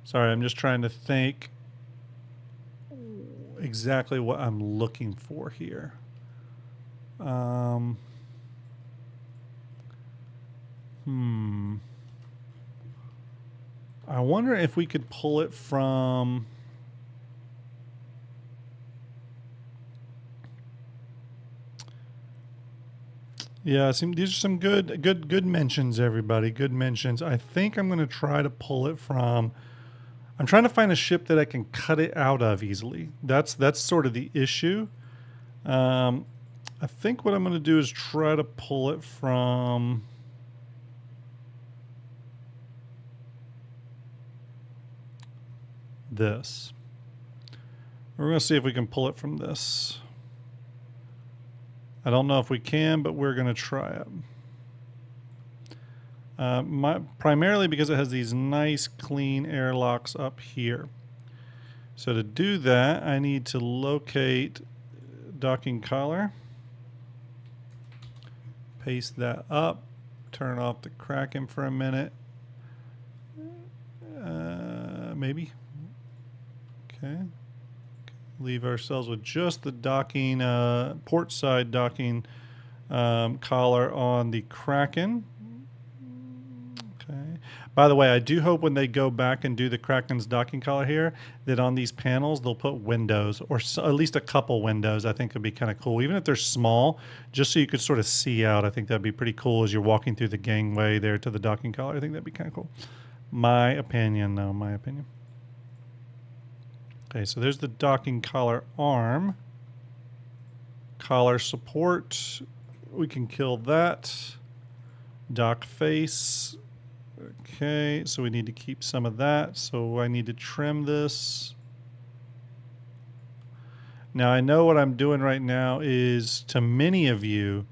Sorry, I'm just trying to think exactly what I'm looking for here. I wonder if we could pull it from. Yeah, these are some good mentions, everybody. Good mentions. I think I'm going to try to pull it from. I'm trying to find a ship that I can cut it out of easily. That's sort of the issue. I think what I'm going to do is try to pull it from. This. We're going to see if we can pull it from this. I don't know if we can, but we're going to try it. Primarily because it has these nice clean airlocks up here. So to do that, I need to locate docking collar. Paste that up. Turn off the Kraken for a minute. Maybe. Okay. Leave ourselves with just the docking, port side docking collar on the Kraken. Okay. By the way, I do hope when they go back and do the Kraken's docking collar here, that on these panels they'll put windows, or at least a couple windows. I think would be kind of cool, even if they're small, just so you could sort of see out. I think that'd be pretty cool as you're walking through the gangway there to the docking collar. I think that'd be kind of cool. My opinion, though. My opinion. Okay, so there's the docking collar arm. Collar support. We can kill that. Dock face. Okay, so we need to keep some of that. So I need to trim this. Now I know what I'm doing right now is, to many of you,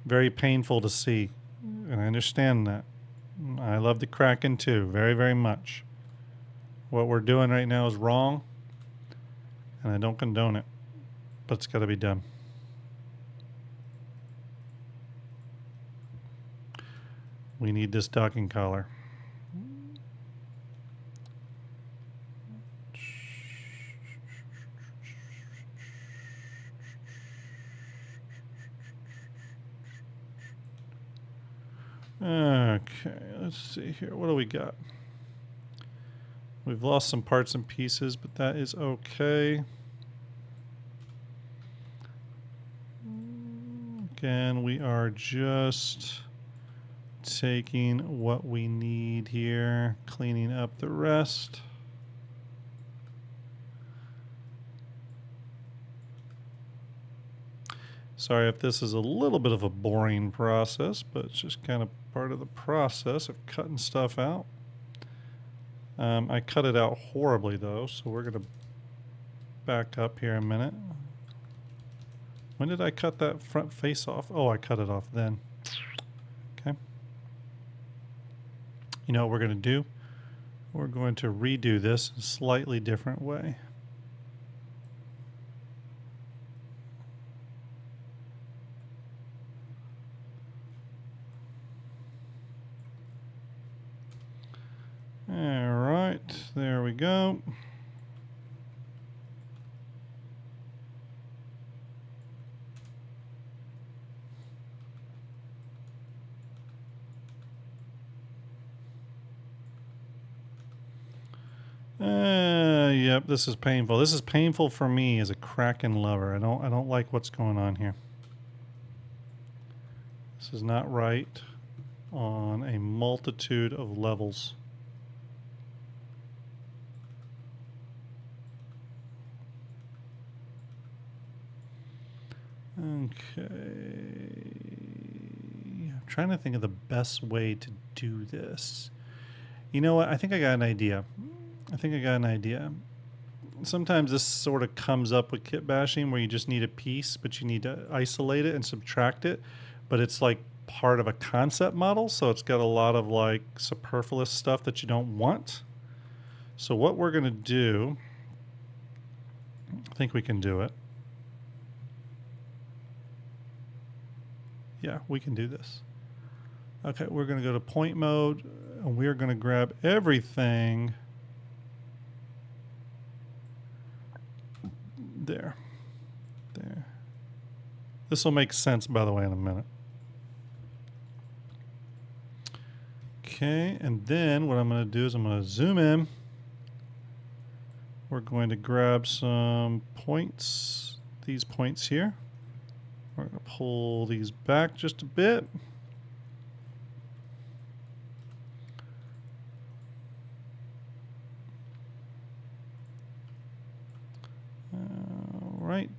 very painful to see. And I understand that. I love the Kraken too, very, very much. What we're doing right now is wrong. And I don't condone it, but it's got to be done. We need this docking collar. Okay, let's see here. What do we got? We've lost some parts and pieces, but that is okay. Again, we are just taking what we need here, cleaning up the rest. Sorry if this is a little bit of a boring process, but it's just kind of part of the process of cutting stuff out. I cut it out horribly though, so we're going to back up here a minute. When did I cut that front face off? Oh, I cut it off then. Okay. You know what we're going to do? We're going to redo this a slightly different way. All right, there we go. Yep, this is painful. This is painful for me as a Kraken lover. I don't like what's going on here. This is not right on a multitude of levels. Okay. I'm trying to think of the best way to do this. You know what? I think I got an idea. Sometimes this sort of comes up with kit bashing where you just need a piece, but you need to isolate it and subtract it. But it's like part of a concept model, so it's got a lot of like superfluous stuff that you don't want. So what we're going to do, I think we can do it. Yeah, we can do this. Okay, we're going to go to point mode, and we're going to grab everything. There. This will make sense, by the way, in a minute. Okay, and then what I'm going to do is I'm going to zoom in. We're going to grab some points, these points here. We're going to pull these back just a bit. All right.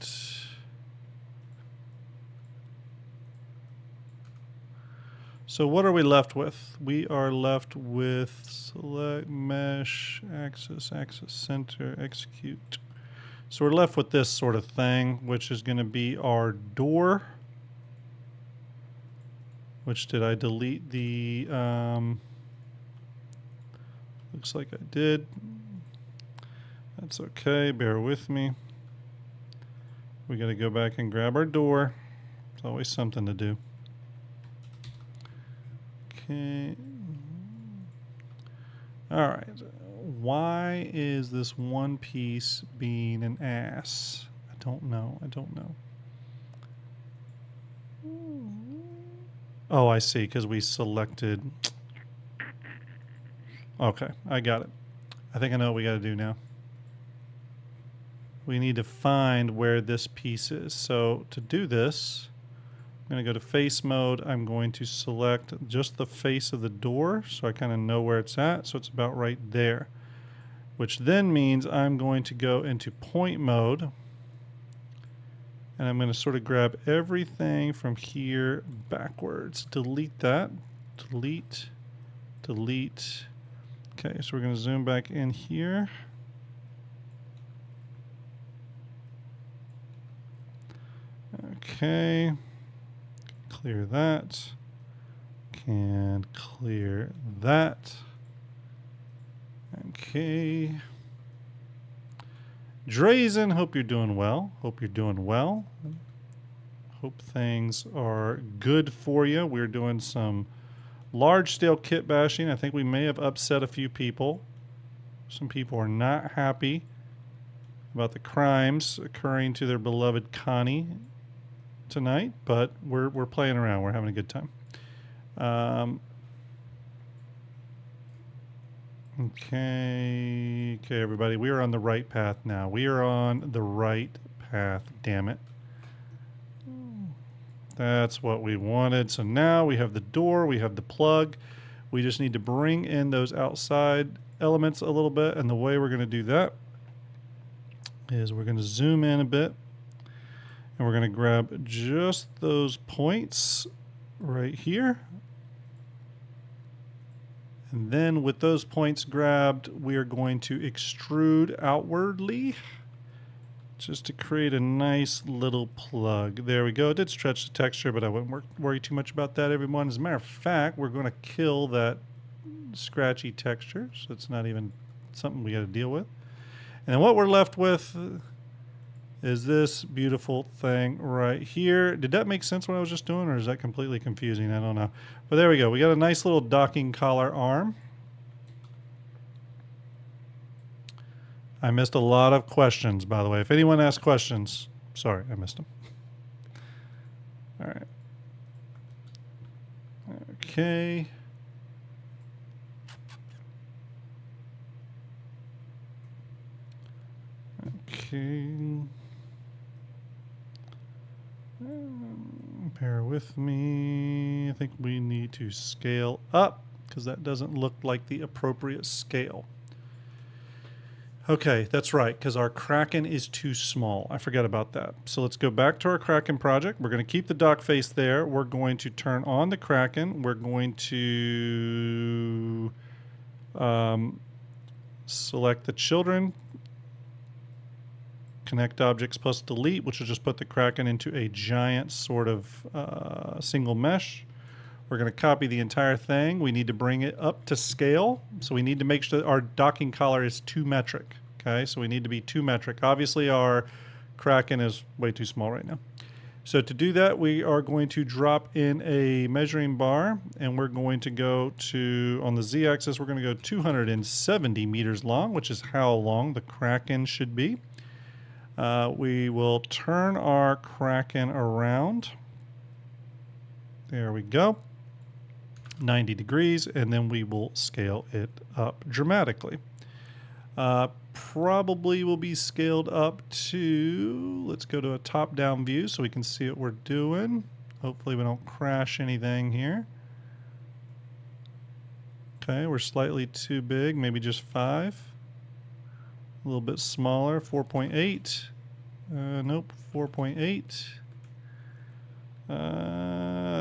So what are we left with? We are left with select mesh, axis center, execute. So we're left with this sort of thing, which is going to be our door. Which did I delete the, looks like I did. That's okay, bear with me. We got to go back and grab our door. It's always something to do. Okay. All right. Why is this one piece being an ass? I don't know. Oh, I see, because we selected. Okay, I got it. I think I know what we got to do now. We need to find where this piece is. So to do this, I'm going to go to face mode. I'm going to select just the face of the door so I kind of know where it's at. So it's about right there, which then means I'm going to go into point mode. And I'm going to sort of grab everything from here backwards. Delete that. Delete. Okay, so we're going to zoom back in here. Okay. Clear that. Can clear that. Okay. Drazen, hope you're doing well. Hope things are good for you. We're doing some large-scale kit bashing. I think we may have upset a few people. Some people are not happy about the crimes occurring to their beloved Connie tonight, but we're playing around. We're having a good time. Okay, everybody, we are on the right path now. We are on the right path, damn it. That's what we wanted. So now we have the door, we have the plug. We just need to bring in those outside elements a little bit, and the way we're going to do that is we're going to zoom in a bit, and we're going to grab just those points right here. And then with those points grabbed, we are going to extrude outwardly just to create a nice little plug. There we go. It did stretch the texture, but I wouldn't worry too much about that, everyone. As a matter of fact, we're going to kill that scratchy texture, so it's not even something we got to deal with. And then what we're left with is this beautiful thing right here. Did that make sense what I was just doing, or is that completely confusing? I don't know. But there we go. We got a nice little docking collar arm. I missed a lot of questions, by the way. If anyone asks questions, sorry, I missed them. All right. Okay. Okay. Bear with me. I think we need to scale up because that doesn't look like the appropriate scale. Okay, that's right, because our Kraken is too small. I forgot about that. So let's go back to our Kraken project. We're going to keep the dock face there. We're going to turn on the Kraken. We're going to select the children, connect objects plus delete, which will just put the Kraken into a giant sort of single mesh. We're going to copy the entire thing. We need to bring it up to scale. So we need to make sure that our docking collar is 2 metric. Okay, so we need to be 2 metric. Obviously, our Kraken is way too small right now. So to do that, we are going to drop in a measuring bar, and we're going to go to, on the z-axis, we're going to go 270 meters long, which is how long the Kraken should be. We will turn our Kraken around. There we go. 90 degrees, and then we will scale it up dramatically. Probably will be scaled up to, let's go to a top-down view so we can see what we're doing. Hopefully we don't crash anything here. Okay, we're slightly too big, maybe just 5. A little bit smaller, 4.8. Nope, 4.8.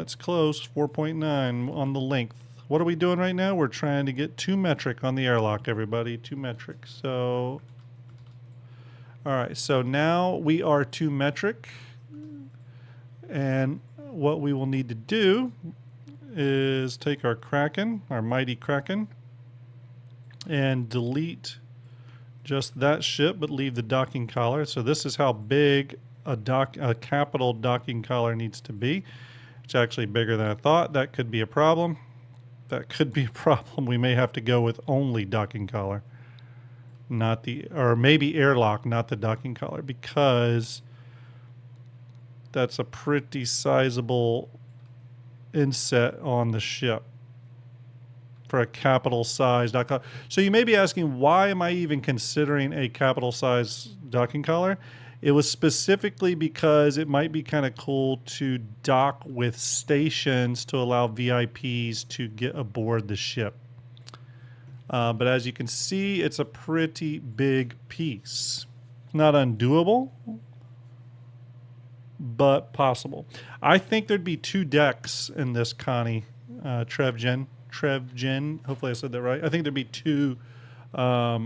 It's close, 4.9 on the length. What are we doing right now? We're trying to get 2 metric on the airlock, everybody. 2 metric. So, all right. So now we are 2 metric. And what we will need to do is take our Kraken, our mighty Kraken, and delete just that ship, but leave the docking collar. So this is how big a capital docking collar needs to be. It's actually bigger than I thought. That could be a problem. That could be a problem. We may have to go with only docking collar, not the, or maybe airlock, not the docking collar, because that's a pretty sizable inset on the ship for a capital size docking collar. So you may be asking, why am I even considering a capital size docking collar? It was specifically because it might be kind of cool to dock with stations to allow VIPs to get aboard the ship. But as you can see, it's a pretty big piece. Not undoable, but possible. I think there'd be 2 decks in this, Connie. Trevgen. Hopefully I said that right. I think there'd be 2. Yeah,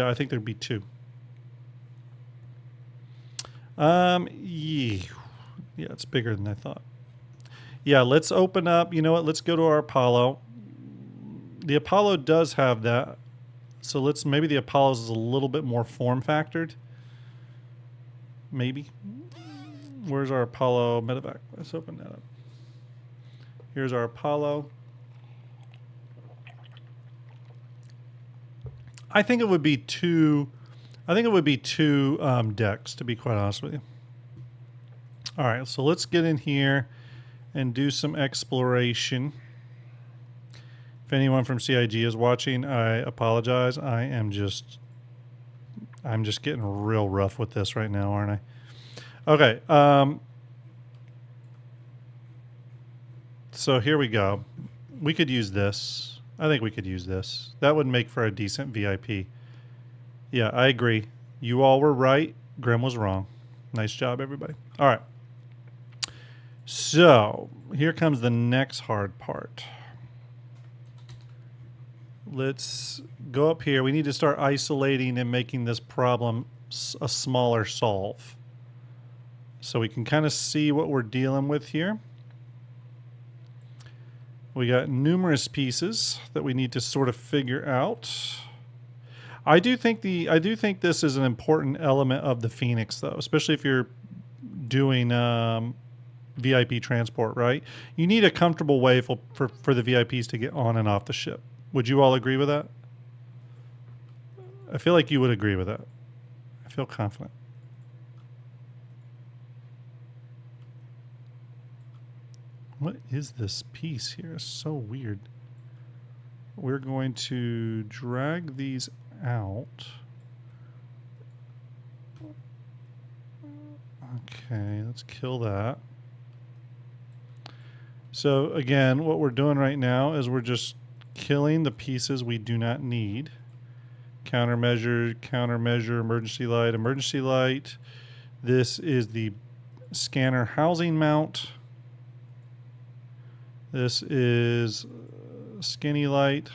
I think there'd be 2. Yeah, it's bigger than I thought. Yeah, let's open up. You know what? Let's go to our Apollo. The Apollo does have that. So maybe the Apollo's is a little bit more form factored. Maybe. Where's our Apollo medevac? Let's open that up. Here's our Apollo. I think it would be 2. I think it would be 2 decks, to be quite honest with you. All right, so let's get in here and do some exploration. If anyone from CIG is watching, I apologize. I'm just getting real rough with this right now, aren't I? Okay. So here we go. We could use this. I think we could use this. That would make for a decent VIP. Yeah, I agree. You all were right. Grim was wrong. Nice job, everybody. All right. So here comes the next hard part. Let's go up here. We need to start isolating and making this problem a smaller solve. So we can kind of see what we're dealing with here. We got numerous pieces that we need to sort of figure out. I do think this is an important element of the Phoenix, though, especially if you're doing VIP transport, right? You need a comfortable way for the VIPs to get on and off the ship. Would you all agree with that? I feel like you would agree with that. I feel confident. What is this piece here? It's so weird. We're going to drag these out. Okay, let's kill that. So again, what we're doing right now is we're just killing the pieces we do not need. Countermeasure, countermeasure, emergency light, emergency light. This is the scanner housing mount. This is skinny light.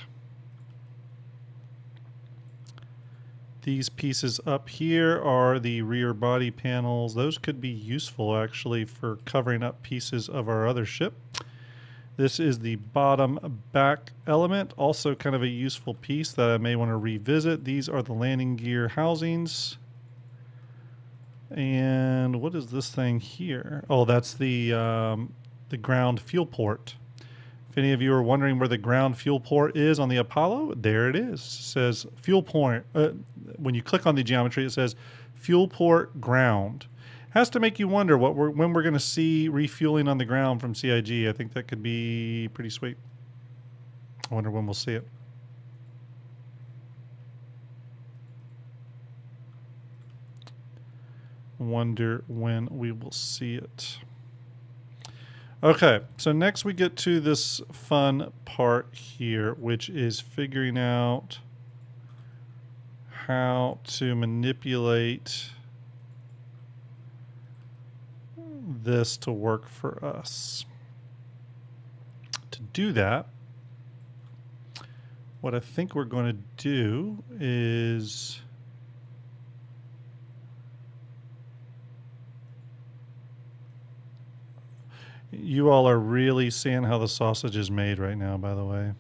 These pieces up here are the rear body panels. Those could be useful actually for covering up pieces of our other ship. This is the bottom back element, also kind of a useful piece that I may want to revisit. These are the landing gear housings. And what is this thing here? Oh, that's the ground fuel port. If any of you are wondering where the ground fuel port is on the Apollo, there it is. It says fuel port. When you click on the geometry, it says fuel port ground. Has to make you wonder when we're going to see refueling on the ground from CIG. I think that could be pretty sweet. I wonder when we'll see it. Wonder when we will see it. Okay, so next we get to this fun part here, which is figuring out how to manipulate this to work for us. To do that, what I think we're going to do is you all are really seeing how the sausage is made right now, by the way.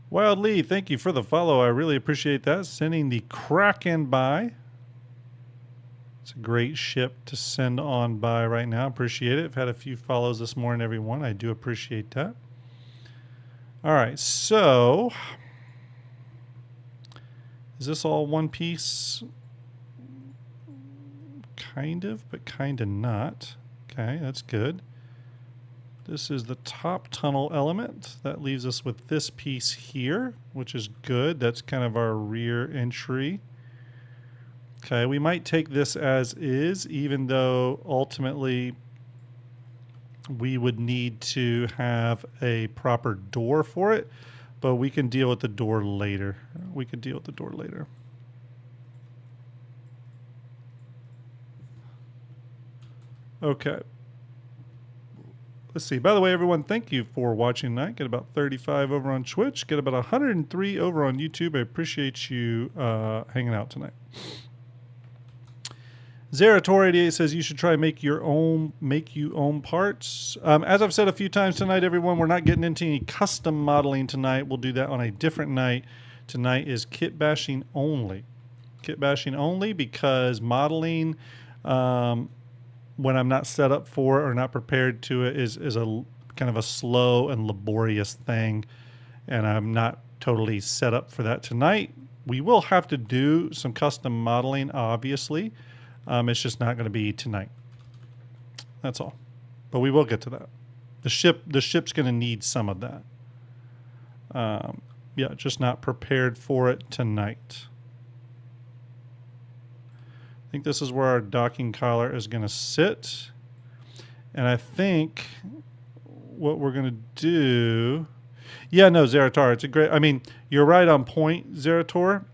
Wild Lee, thank you for the follow. I really appreciate that. Sending the Kraken by. It's a great ship to send on by right now. Appreciate it. I've had a few follows this morning, everyone. I do appreciate that. All right, so is this all one piece? Kind of, but kind of not. Okay, that's good. This is the top tunnel element. That leaves us with this piece here, which is good. That's kind of our rear entry. Okay, we might take this as is, even though ultimately we would need to have a proper door for it, but we can deal with the door later. We could deal with the door later. Okay. Let's see. By the way, everyone, thank you for watching tonight. Get about 35 over on Twitch. Get about 103 over on YouTube. I appreciate you hanging out tonight. Zerator88 says you should try make you own parts. As I've said a few times tonight, everyone, we're not getting into any custom modeling tonight. We'll do that on a different night. Tonight is kit bashing only. Kit bashing only because modeling, when I'm not set up for it or not prepared to it, is a kind of a slow and laborious thing, and I'm not totally set up for that tonight. We will have to do some custom modeling, obviously. It's just not going to be tonight. That's all. But we will get to that. The ship's going to need some of that. Yeah, just not prepared for it tonight. I think this is where our docking collar is going to sit. And I think what we're going to do... Yeah, no, Zerator, it's a great... I mean, you're right on point, Zerator.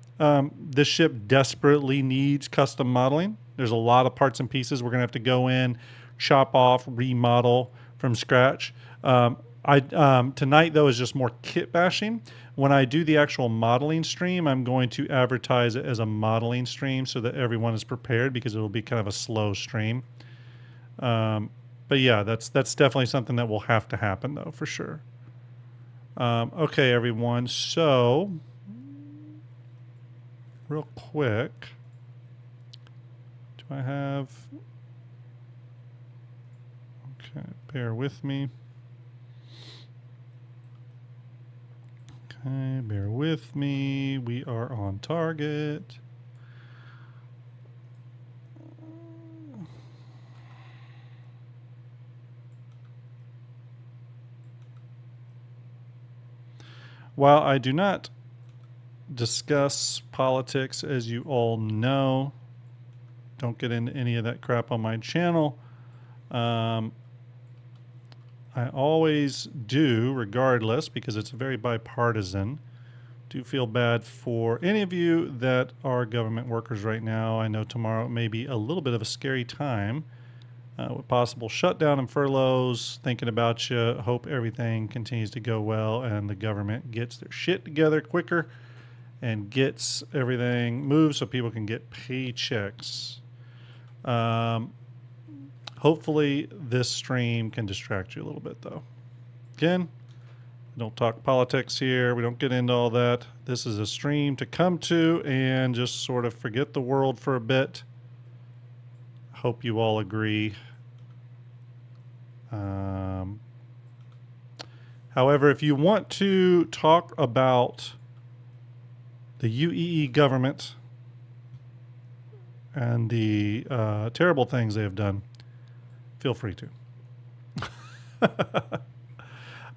This ship desperately needs custom modeling. There's a lot of parts and pieces we're going to have to go in, chop off, remodel from scratch. Tonight, though, is just more kit bashing. When I do the actual modeling stream, I'm going to advertise it as a modeling stream so that everyone is prepared, because it will be kind of a slow stream. But yeah, that's definitely something that will have to happen, though, for sure. Okay, everyone. So, real quick, do I have... Okay, bear with me. Okay, bear with me. We are on target. While I do not discuss politics, as you all know, don't get into any of that crap on my channel. I always do, regardless, because it's very bipartisan. Do feel bad for any of you that are government workers right now. I know tomorrow may be a little bit of a scary time with possible shutdown and furloughs. Thinking about you. Hope everything continues to go well and the government gets their shit together quicker and gets everything moved so people can get paychecks. Hopefully this stream can distract you a little bit, though. Again, we don't talk politics here. We don't get into all that. This is a stream to come to and just sort of forget the world for a bit. Hope you all agree. However, if you want to talk about the UEE government and the terrible things they have done, feel free to.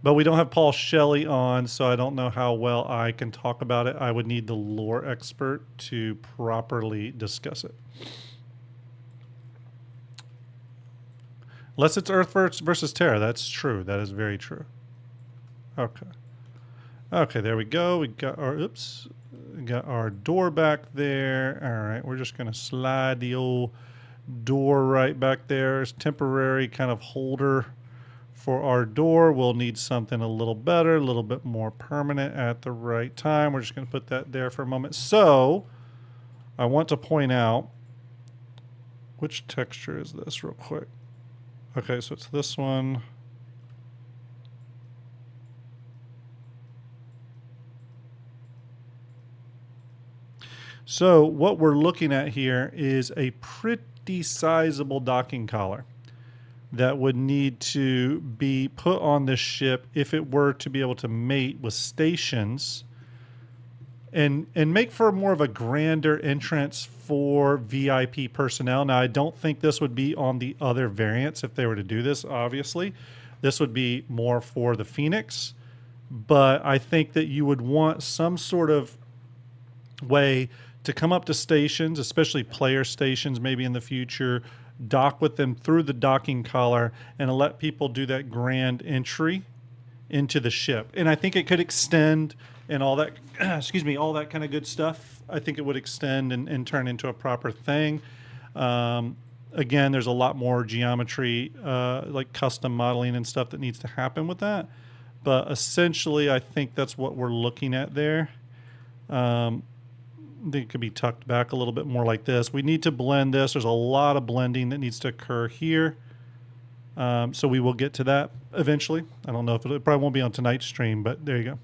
But we don't have Paul Shelley on, so I don't know how well I can talk about it. I would need the lore expert to properly discuss it. Unless it's Earth versus Terra. That's true. That is very true. Okay. Okay, there we go. We got our, oops, we got our door back there. All right, we're just going to slide the old door right back there. It's temporary kind of holder for our door. We'll need something a little better, a little bit more permanent at the right time. We're just going to put that there for a moment. So I want to point out, which texture is this real quick? Okay, so it's this one. So what we're looking at here is a pretty sizable docking collar that would need to be put on this ship if it were to be able to mate with stations and make for more of a grander entrance for VIP personnel. Now, I don't think this would be on the other variants if they were to do this, obviously. This would be more for the Phoenix, but I think that you would want some sort of way to come up to stations, especially player stations maybe in the future, dock with them through the docking collar and let people do that grand entry into the ship. And I think it could extend and all that, excuse me, all that kind of good stuff. I think it would extend and turn into a proper thing. Again, there's a lot more geometry, like custom modeling and stuff that needs to happen with that. But essentially, I think that's what we're looking at there. I think it could be tucked back a little bit more like this. We need to blend this. There's a lot of blending that needs to occur here. So we will get to that eventually. I don't know if it probably won't be on tonight's stream, but there you go.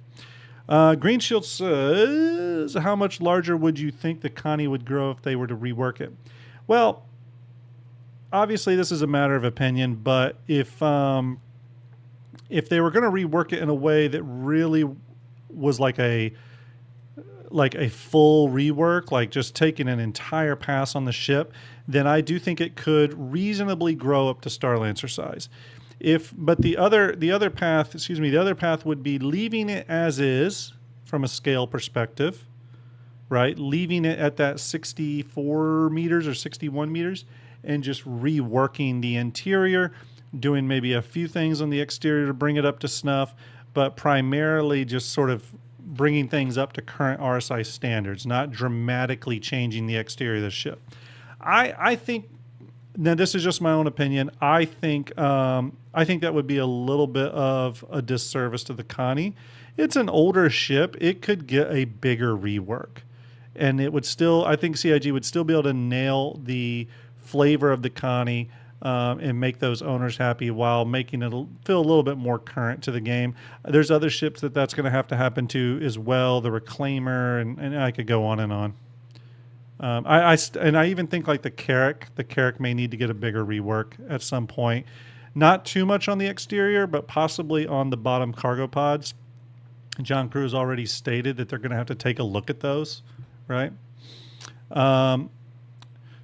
Green Shield says, how much larger would you think the Connie would grow if they were to rework it? Well, obviously this is a matter of opinion, but if they were going to rework it in a way that really was like a like a full rework, like just taking an entire pass on the ship, then I do think it could reasonably grow up to Starlancer size. But the other path would be leaving it as is from a scale perspective, right? Leaving it at that 64 meters or 61 meters and just reworking the interior, doing maybe a few things on the exterior to bring it up to snuff, but primarily just sort of bringing things up to current RSI standards, not dramatically changing the exterior of the ship. I think, now this is just my own opinion, I think that would be a little bit of a disservice to the Connie. It's an older ship. It could get a bigger rework. And it would still, I think CIG would still be able to nail the flavor of the Connie and make those owners happy while making it feel a little bit more current to the game. There's other ships that's going to have to happen to as well, the Reclaimer, and I could go on and on. I even think like the Carrack may need to get a bigger rework at some point. Not too much on the exterior, but possibly on the bottom cargo pods. John Cruz already stated that they're going to have to take a look at those, right?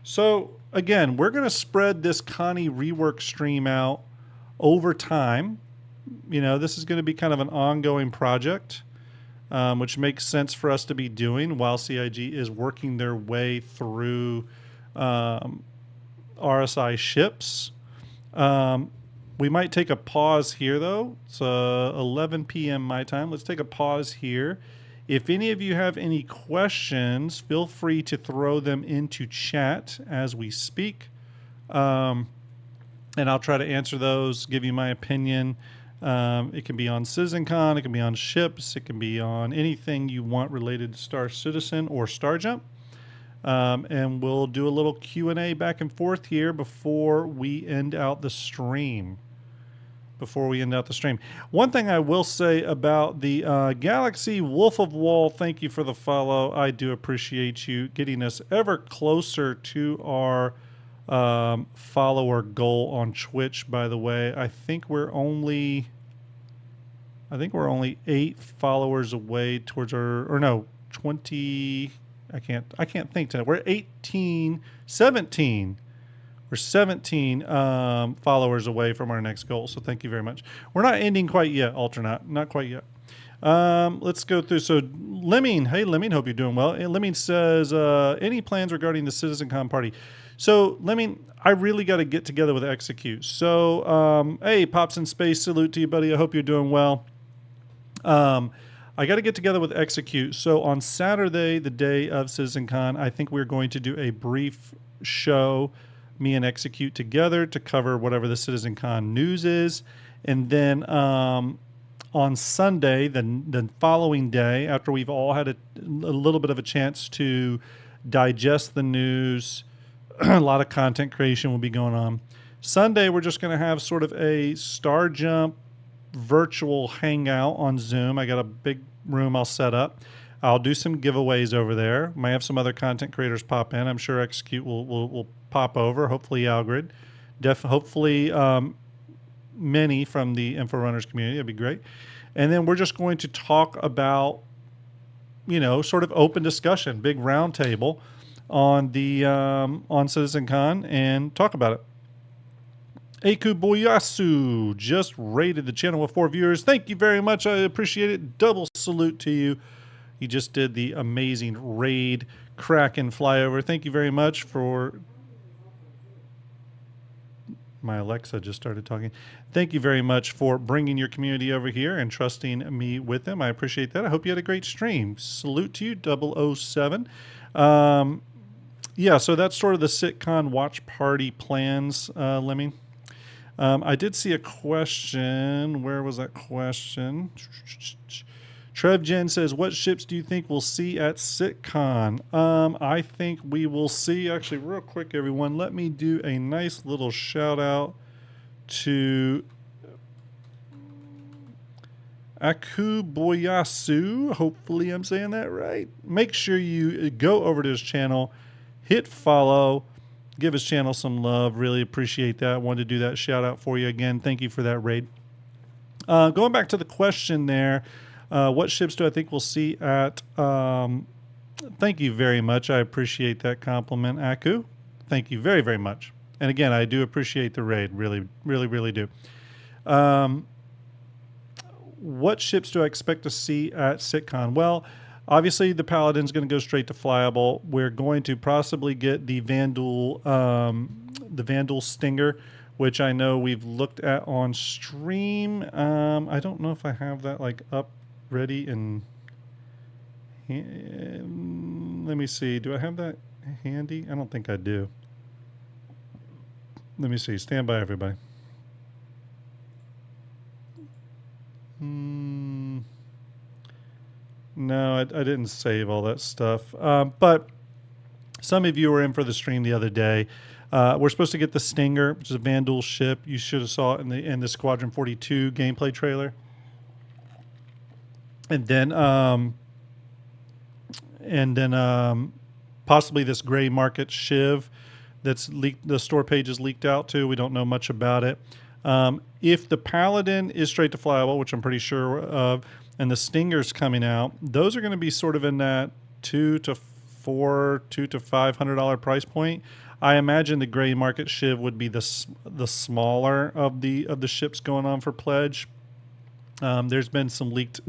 So again, we're going to spread this Connie rework stream out over time. You know, this is going to be kind of an ongoing project, which makes sense for us to be doing while CIG is working their way through RSI ships. We might take a pause here, though. It's 11 p.m. my time. Let's take a pause here. If any of you have any questions, feel free to throw them into chat as we speak. And I'll try to answer those, give you my opinion. It can be on CitizenCon, it can be on ships, it can be on anything you want related to Star Citizen or STARJUMP. And we'll do a little Q&A back and forth here before we end out the stream. One thing I will say about the Galaxy Wolf of Wall, thank you for the follow. I do appreciate you getting us ever closer to our follower goal on Twitch, by the way. I think we're only 8 followers away towards our, or no, 20, I can't think tonight. We're 17. We're 17 followers away from our next goal, so thank you very much. We're not ending quite yet, Ultranaut. Not quite yet. Let's go through. So, Lemming, hey, Lemming, hope you're doing well. And Lemming says, any plans regarding the CitizenCon party? So, Lemming, I really got to get together with Execute. So, hey, Pops in Space, salute to you, buddy. I hope you're doing well. I got to get together with Execute. So, on Saturday, the day of CitizenCon, I think we're going to do a brief show, me and Execute together, to cover whatever the CitizenCon news is. And then on Sunday, the following day, after we've all had a little bit of a chance to digest the news, a lot of content creation will be going on. Sunday, we're just going to have sort of a StarJump virtual hangout on Zoom. I got a big room I'll set up. I'll do some giveaways over there. Might have some other content creators pop in. I'm sure Execute will pop over. Hopefully Algrid. Hopefully many from the InfoRunners community. That'd be great. And then we're just going to talk about, you know, sort of open discussion, big round table on the on CitizenCon and talk about it. Aku Boyasu just rated the channel with 4 viewers. Thank you very much. I appreciate it. Double salute to you. You just did the amazing raid Kraken flyover. Thank you very much for... My Alexa just started talking. Thank you very much for bringing your community over here and trusting me with them. I appreciate that. I hope you had a great stream. Salute to you, 007. Yeah, so that's sort of the SitCon watch party plans, Lemming. I did see a question. Where was that question? TrevGen says, what ships do you think we'll see at SitCon? I think we will see, actually, real quick, everyone, let me do a nice little shout out to Aku Boyasu. Hopefully I'm saying that right. Make sure you go over to his channel, hit follow, give his channel some love. Really appreciate that. Wanted to do that shout out for you again. Thank you for that raid. Going back to the question there, what ships do I think we'll see at Thank you very much. I appreciate that compliment, Aku. Thank you very, very much. And again, I do appreciate the raid. Really, really, really do. What ships do I expect to see at SitCon? Well, obviously the Paladin's going to go straight to flyable. We're going to possibly get the Vandal Stinger, which I know we've looked at on stream. I don't know if I have that like up ready and let me see. Do I have that handy? I don't think I do. Let me see. Stand by, everybody. No, I didn't save all that stuff. But some of you were in for the stream the other day. We're supposed to get the Stinger, which is a Vandal ship. You should have saw it in the Squadron 42 gameplay trailer. And then possibly this gray market Shiv that's leaked. The store page is leaked out too. We don't know much about it. If the Paladin is straight to flyable, which I'm pretty sure of, and the Stinger's coming out, those are going to be sort of in that $200 to $500 price point. I imagine the gray market Shiv would be the smaller of the ships going on for pledge. There's been some leaked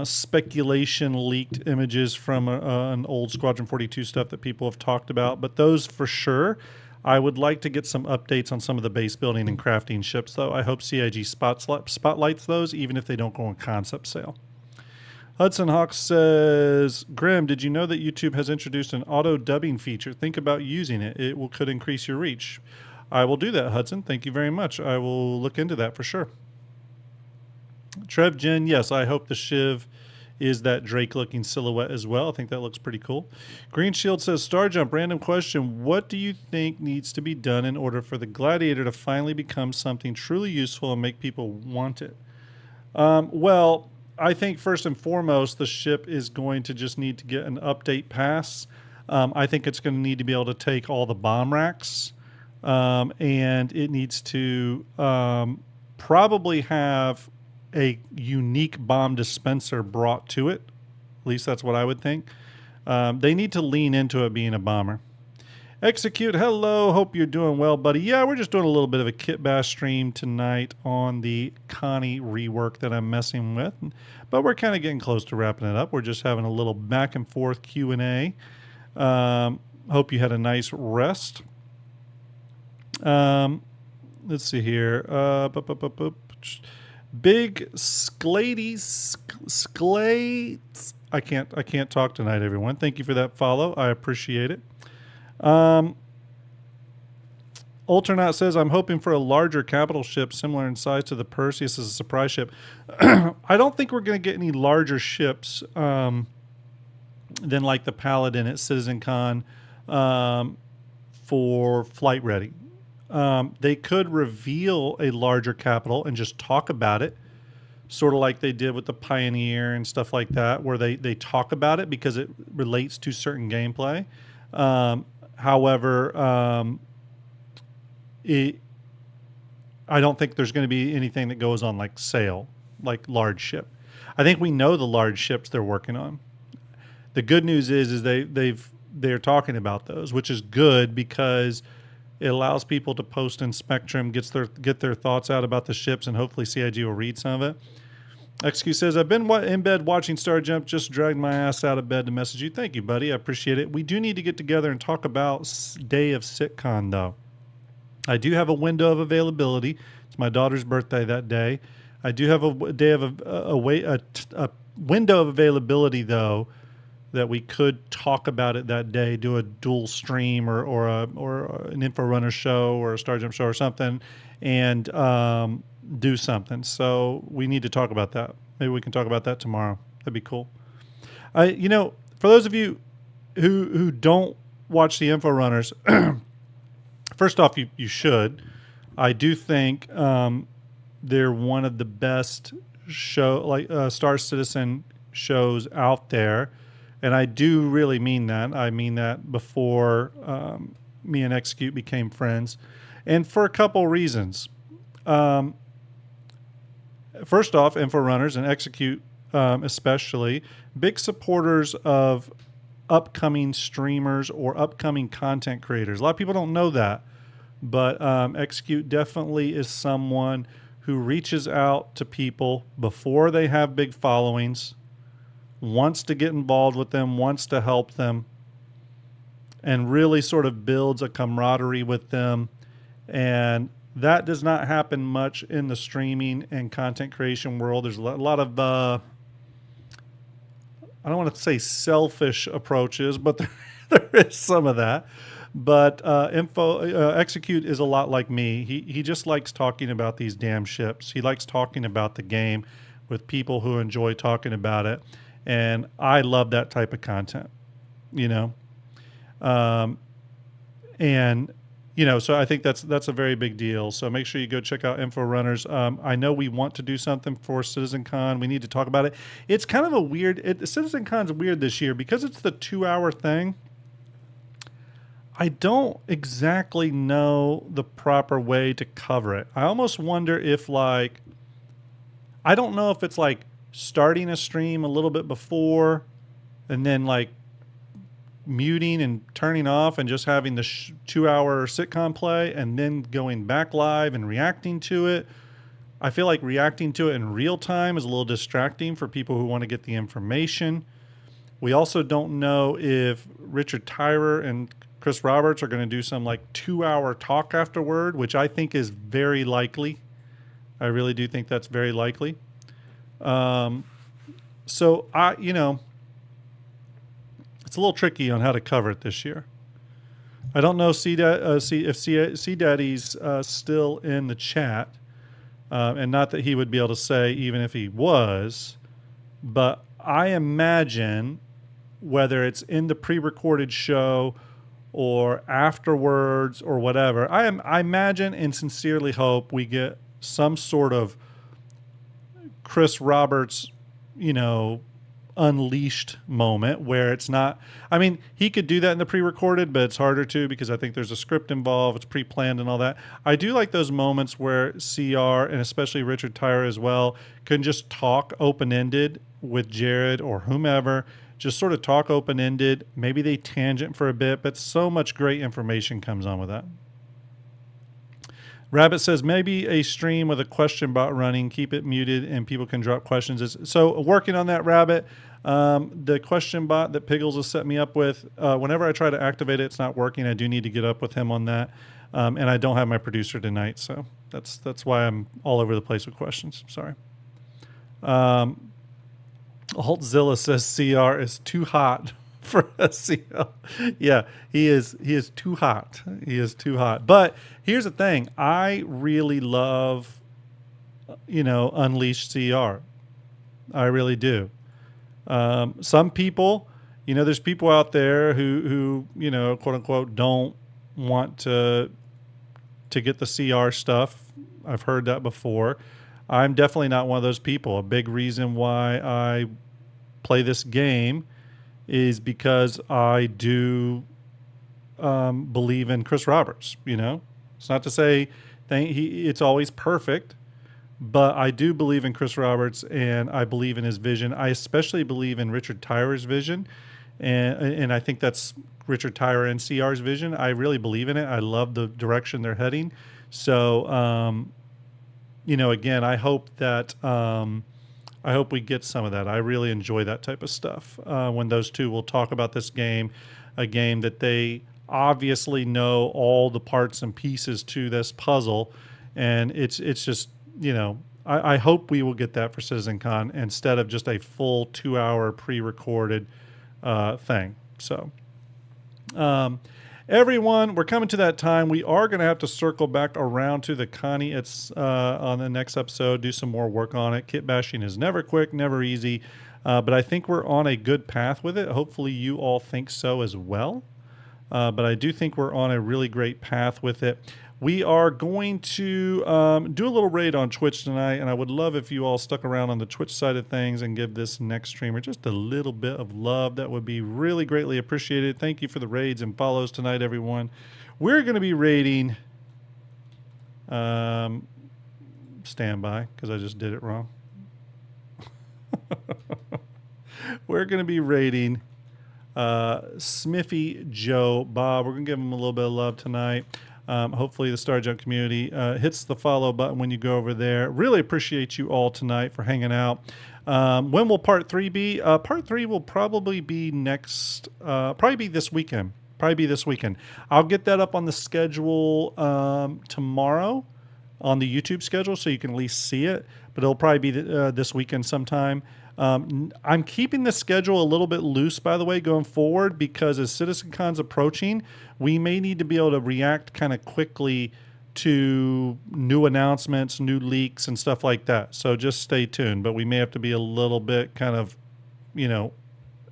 speculation leaked images from an old Squadron 42 stuff that people have talked about, but those for sure. I would like to get some updates on some of the base building and crafting ships, though. I hope CIG spotlights those, even if they don't go on concept sale. Hudson Hawk says, Grim, did you know that YouTube has introduced an auto dubbing feature? Think about using it. It could increase your reach. I will do that, Hudson. Thank you very much. I will look into that for sure. Trev Jen, yes, I hope the Shiv is that Drake-looking silhouette as well. I think that looks pretty cool. Green Shield says, StarJump, random question. What do you think needs to be done in order for the Gladiator to finally become something truly useful and make people want it? Well, I think first and foremost, the ship is going to just need to get an update pass. I think it's going to need to be able to take all the bomb racks, and it needs to probably have a unique bomb dispenser brought to it. At least that's what I would think. They need to lean into it being a bomber. Execute, hello, hope you're doing well, buddy. Yeah, we're just doing a little bit of a kit bash stream tonight on the Connie rework that I'm messing with, but we're kind of getting close to wrapping it up. We're just having a little back and forth Q&A. Hope you had a nice rest. Let's see here. Big Sklades. I can't talk tonight, everyone. Thank you for that follow. I appreciate it. Ultranaut says, I'm hoping for a larger capital ship similar in size to the Perseus as a surprise ship. I don't think we're going to get any larger ships than like the Paladin at CitizenCon for flight ready. They could reveal a larger capital and just talk about it, sort of like they did with the Pioneer and stuff like that, where they talk about it because it relates to certain gameplay. However, I don't think there's going to be anything that goes on like sale, like large ship. I think we know the large ships they're working on. The good news is they're talking about those, which is good because it allows people to post in Spectrum, get their thoughts out about the ships, and hopefully CIG will read some of it. XQ says, I've been in bed watching StarJump, just dragged my ass out of bed to message you. Thank you, buddy. I appreciate it. We do need to get together and talk about day of SitCon, though. I do have a window of availability. It's my daughter's birthday that day. I do have a window of availability, though, that we could talk about it that day, do a dual stream or an Info Runner show or a StarJump show or something, and do something. So we need to talk about that. Maybe we can talk about that tomorrow. That'd be cool. For those of you who don't watch the Info Runners, first off, you should. I do think they're one of the best Star Citizen shows out there. And I do really mean that. I mean that before me and Execute became friends. And for a couple reasons. First off, Info Runners and Execute especially, big supporters of upcoming streamers or upcoming content creators. A lot of people don't know that, but Execute definitely is someone who reaches out to people before they have big followings, wants to get involved with them, wants to help them, and really sort of builds a camaraderie with them. And that does not happen much in the streaming and content creation world. There's a lot of, I don't want to say selfish approaches, but there is some of that. But Execute is a lot like me. He just likes talking about these damn ships. He likes talking about the game with people who enjoy talking about it. And I love that type of content, you know. And you know, so I think that's a very big deal. So make sure you go check out Info Runners. I know we want to do something for CitizenCon. We need to talk about it. It's kind of a weird. CitizenCon's weird this year because it's the 2-hour thing. I don't exactly know the proper way to cover it. I almost wonder if I don't know if it's like starting a stream a little bit before, and then like muting and turning off and just having the 2-hour sitcom play and then going back live and reacting to it. I feel like reacting to it in real time is a little distracting for people who want to get the information. We also don't know if Richard Tyrer and Chris Roberts are going to do some like 2-hour talk afterward, which I think is very likely. I really do think that's very likely. So you know, it's a little tricky on how to cover it this year. I don't know if C Daddy's still in the chat, and not that he would be able to say even if he was, but I imagine whether it's in the pre-recorded show or afterwards or whatever, I imagine and sincerely hope we get some sort of Chris Roberts, you know, unleashed moment where it's not, I mean, he could do that in the pre-recorded, but it's harder to because I think there's a script involved, it's pre-planned and all that. I do like those moments where CR and especially Richard Tyrer as well can just talk open-ended with Jared or whomever, just sort of talk open-ended. Maybe they tangent for a bit, but so much great information comes on with that. Rabbit says maybe a stream with a question bot running, keep it muted and people can drop questions. So working on that, Rabbit. The question bot that Piggles has set me up with, whenever I try to activate it, it's not working. I do need to get up with him on that. And I don't have my producer tonight, so that's why I'm all over the place with questions. Sorry. Altzilla says CR is too hot for SEO. Yeah, he is too hot. He is too hot. But here's the thing. I really love, you know, Unleashed CR. I really do. Some people, you know, there's people out there who, you know, quote unquote, don't want to get the CR stuff. I've heard that before. I'm definitely not one of those people. A big reason why I play this game is because I do believe in Chris Roberts. You know, it's not to say it's always perfect, but I do believe in Chris Roberts and I believe in his vision. I especially believe in Richard Tyrer's vision, and I think that's Richard Tyrer and CR's vision. I really believe in it. I love the direction they're heading. So, you know, again, I hope that I hope we get some of that. I really enjoy that type of stuff when those two will talk about this game, a game that they obviously know all the parts and pieces to this puzzle, and it's just, you know, I hope we will get that for CitizenCon instead of just a full 2-hour pre-recorded thing. So, everyone, we're coming to that time. We are going to have to circle back around to the Connie. It's on the next episode, do some more work on it. Kit bashing is never quick, never easy, but I think we're on a good path with it. Hopefully you all think so as well. But I do think we're on a really great path with it. We are going to do a little raid on Twitch tonight, and I would love if you all stuck around on the Twitch side of things and give this next streamer just a little bit of love. That would be really greatly appreciated. Thank you for the raids and follows tonight, everyone. We're going to be raiding standby, because I just did it wrong. We're going to be rating Smithy Joe Bob. We're going to give him a little bit of love tonight. Hopefully the STARJUMP community hits the follow button when you go over there. Really appreciate you all tonight for hanging out. When will part 3 be? Part 3 will probably be probably be this weekend. I'll get that up on the schedule tomorrow on the YouTube schedule so you can at least see it, but it'll probably be this weekend sometime. I'm keeping the schedule a little bit loose, by the way, going forward, because as CitizenCon's approaching, we may need to be able to react kind of quickly to new announcements, new leaks, and stuff like that. So just stay tuned, but we may have to be a little bit kind of,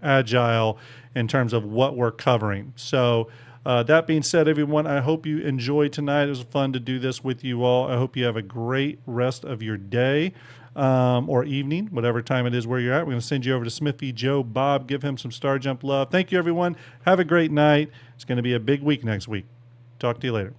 agile in terms of what we're covering. So that being said, everyone, I hope you enjoyed tonight. It was fun to do this with you all. I hope you have a great rest of your day. Or evening, whatever time it is where you're at. We're going to send you over to Smithy Joe Bob. Give him some STARJUMP love. Thank you, everyone. Have a great night. It's going to be a big week next week. Talk to you later.